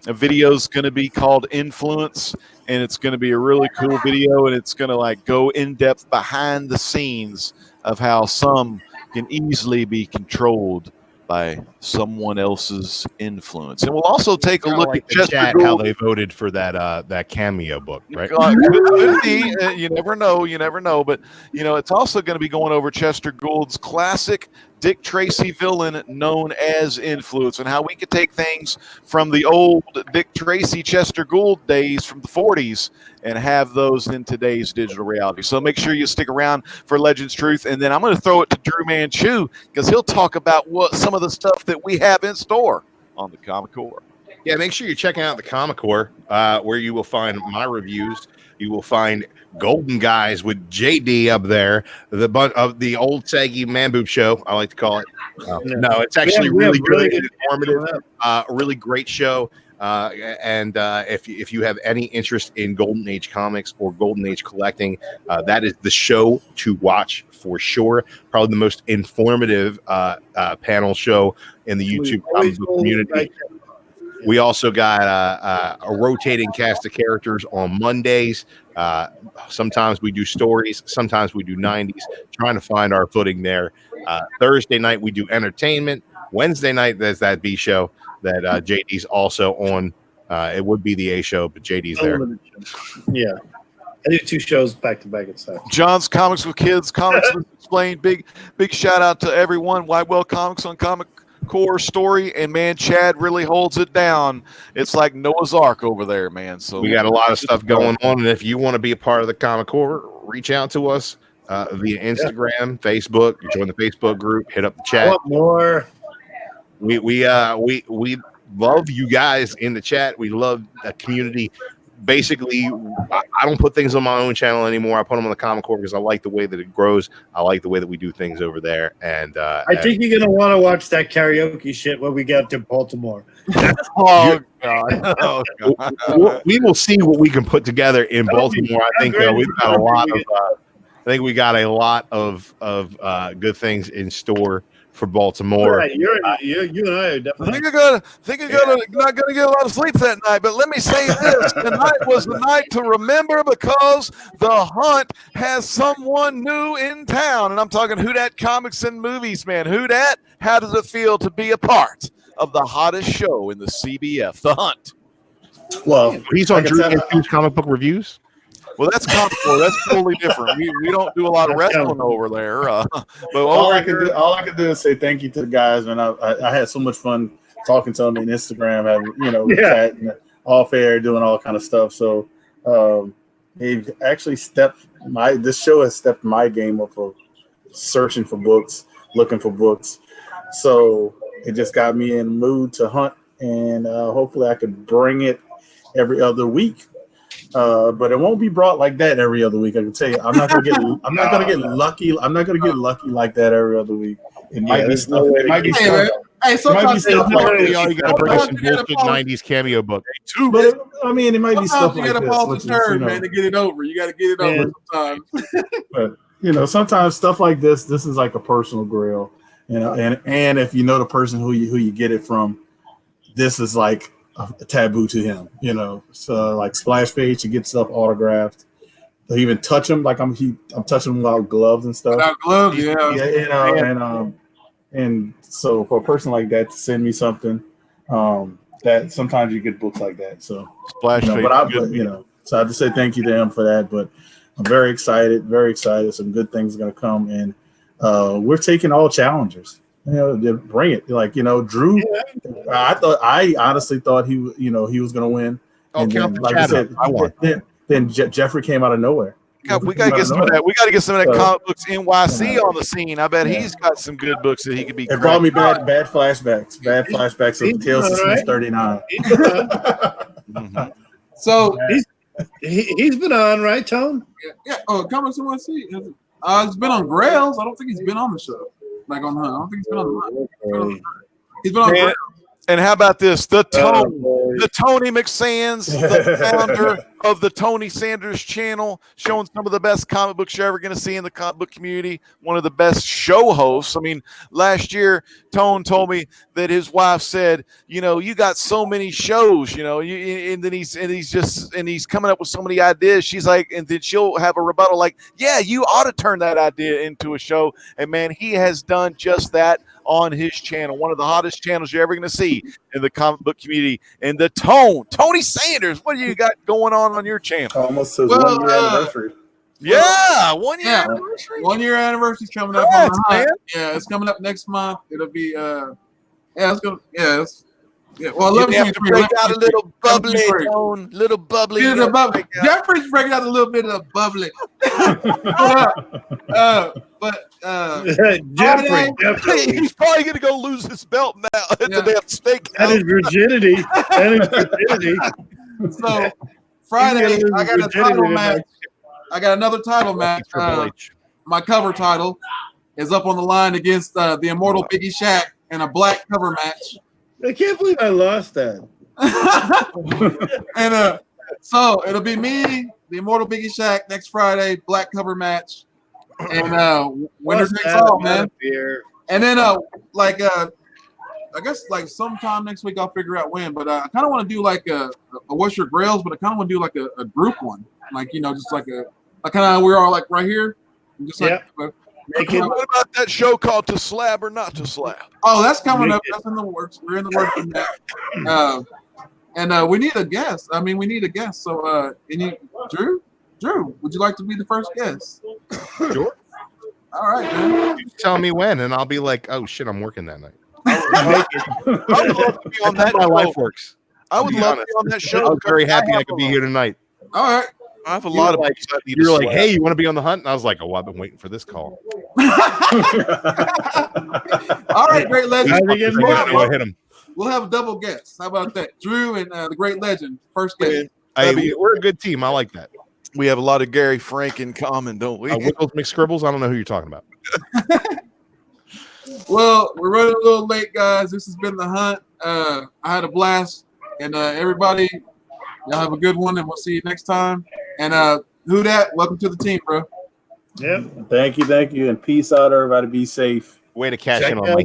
A video's going to be called Influence, and it's going to be a really cool video, and it's going to go in depth behind the scenes of how some can easily be controlled by someone else's influence. And we'll also take a look at the chat, how they voted for that cameo book, right? Could be. You never know. But, it's also going to be going over Chester Gould's classic Dick Tracy villain known as Influence, and how we could take things from the old Dick Tracy Chester Gould days from the 40s and have those in today's digital reality. So make sure you stick around for Legends Truth, and then I'm going to throw it to Dru Manchu because he'll talk about some of the stuff that we have in store on the Comic Core. Yeah, make sure you're checking out the Comic Core, where you will find my reviews. You will find Golden Guys with JayDee up there, the old saggy man boob show, I like to call it. No, it's actually really good, informative, really great show. And if you have any interest in Golden Age comics or Golden Age collecting, that is the show to watch for sure. Probably the most informative panel show in the YouTube comic book community. We also got a rotating cast of characters on Mondays. Sometimes we do stories. Sometimes we do 90s, trying to find our footing there. Thursday night, we do entertainment. Wednesday night, there's that B show that JayDee's also on. It would be the A show, but JayDee's there. Yeah. I do 2 shows back to back and stuff. John's Comics with Kids, Comics Explained. Big shout out to everyone. Widewell Comics on Comic Core Story, and man, Chad really holds it down. It's like Noah's Ark over there, man. So we got a lot of stuff going on, and if you want to be a part of the Comic Core, reach out to us via Instagram, Facebook. Join the Facebook group. Hit up the chat. I want more. We love you guys in the chat. We love the community. Basically, I don't put things on my own channel anymore. I put them on the Comic Core because I like the way that it grows. I like the way that we do things over there. And I think you're gonna want to watch that karaoke shit when we get to Baltimore. Oh God! We will see what we can put together in Baltimore. I think we've got a lot of. I think we got a lot of good things in store for Baltimore. Right. You and I are definitely. I think you're not gonna get a lot of sleep that night. But let me say this: tonight was the night to remember because the Hunt has someone new in town, and I'm talking Who Dat Comics and Movies, man. Who Dat? How does it feel to be a part of the hottest show in the CBF, The Hunt? Well, he's on Dru Manchu's comic book reviews. Well, that's Comic Core. That's totally different. We don't do a lot of wrestling over there. But all I can do is say thank you to the guys, man. I had so much fun talking to them on Instagram, chatting off air, doing all kind of stuff. So they've actually this show has stepped my game up of searching for books, looking for books. So it just got me in the mood to hunt, and hopefully I can bring it every other week. But it won't be brought like that every other week. I can tell you, I'm not gonna get lucky. I'm not gonna get lucky like that every other week. It might be stuff. It might be stuff. Hey, sometimes you gotta bring some bullshit 90s cameo book. But it might be stuff like this. You gotta pause the turn, man, to get it over. You gotta get it over sometimes. But sometimes stuff like this is like a personal grail. And if you know the person who you get it from, this is like a taboo to him, So like Splash Page to get stuff autographed. To even touch them, like I'm touching them without gloves and stuff. Without gloves, yeah. And so for a person like that to send me something, that sometimes you get books like that. So Splash Page, so I have to say thank you to him for that. But I'm very excited. Very excited. Some good things are going to come, and we're taking all challengers. To bring it. Like Drew. I honestly thought he was going to win. Oh, and count then, the chat up. I won. Then Jeffrey came out of nowhere. We got to get some of that. We got to get some of that So, comic books NYC on the scene. I bet he's got some good books that he could be. It brought me bad flashbacks. Bad flashbacks of Tales of Smith 39. So he's been on, right, Tone? yeah. Oh, Comics NYC. He's been on Grails. I don't think he's been on the show. Like on Hunt. I don't think he's been on the Hunt. He's been on Grails. And how about this? The Tony McSands, the founder of the Tony Sanders channel, showing some of the best comic books you're ever going to see in the comic book community. One of the best show hosts. I mean, last year, Tone told me that his wife said, you got so many shows, and then he's coming up with so many ideas. She's like, and then she'll have a rebuttal like, yeah, you ought to turn that idea into a show. And man, he has done just that on his channel, one of the hottest channels you're ever going to see in the comic book community. And the Tony Sanders, what do you got going on your channel? Almost his 1 year anniversary. Yeah, 1 year anniversary. 1 year anniversary is coming up. Yeah, it's coming up next month. It'll be well, you have to break out a little bubbly, Tone, little bubbly. Jeffrey's breaking out a little bit of bubbly. Jeffrey, he's probably going to go lose his belt now at the damn steak. That is virginity. So Friday, I got a title match. I got another title match. My cover title is up on the line against the immortal Biggie Shaq in a black cover match. I can't believe I lost that. And so it'll be me, the immortal Biggie Shaq, next Friday, black cover match, and winner takes all, man. And then I guess like sometime next week I'll figure out when. But I kind of want to do like a what's your grails, but I kind of want to do like a group one, like just like kind of we're all like right here, just like. What about that show called To Slab or Not to Slab? Oh, that's coming up. That's in the works. We're in the works on that. And we need a guest. I mean, we need a guest. So, Drew, would you like to be the first guest? Sure. All right, man. You tell me when, and I'll be like, oh shit, I'm working that night. I would love to be on that. My life works. I would love to be on that show. I was very happy I could be here tonight. All right. I have a lot of. You're like, hey, you want to be on the hunt? And I was like, oh, I've been waiting for this call. All right, great legend. Hit him. We'll have a double guest. How about that? Drew and the great legend, first guest. Hey, we're a good team. I like that. We have a lot of Gary Frank in common, don't we? Wiggles McScribbles. I don't know who you're talking about. Well, we're running a little late, guys. This has been the hunt. I had a blast, and everybody, y'all have a good one, and we'll see you next time. And who dat? Welcome to the team, bro. Yep. Thank you, and peace out, everybody. Be safe. Way to cash in on my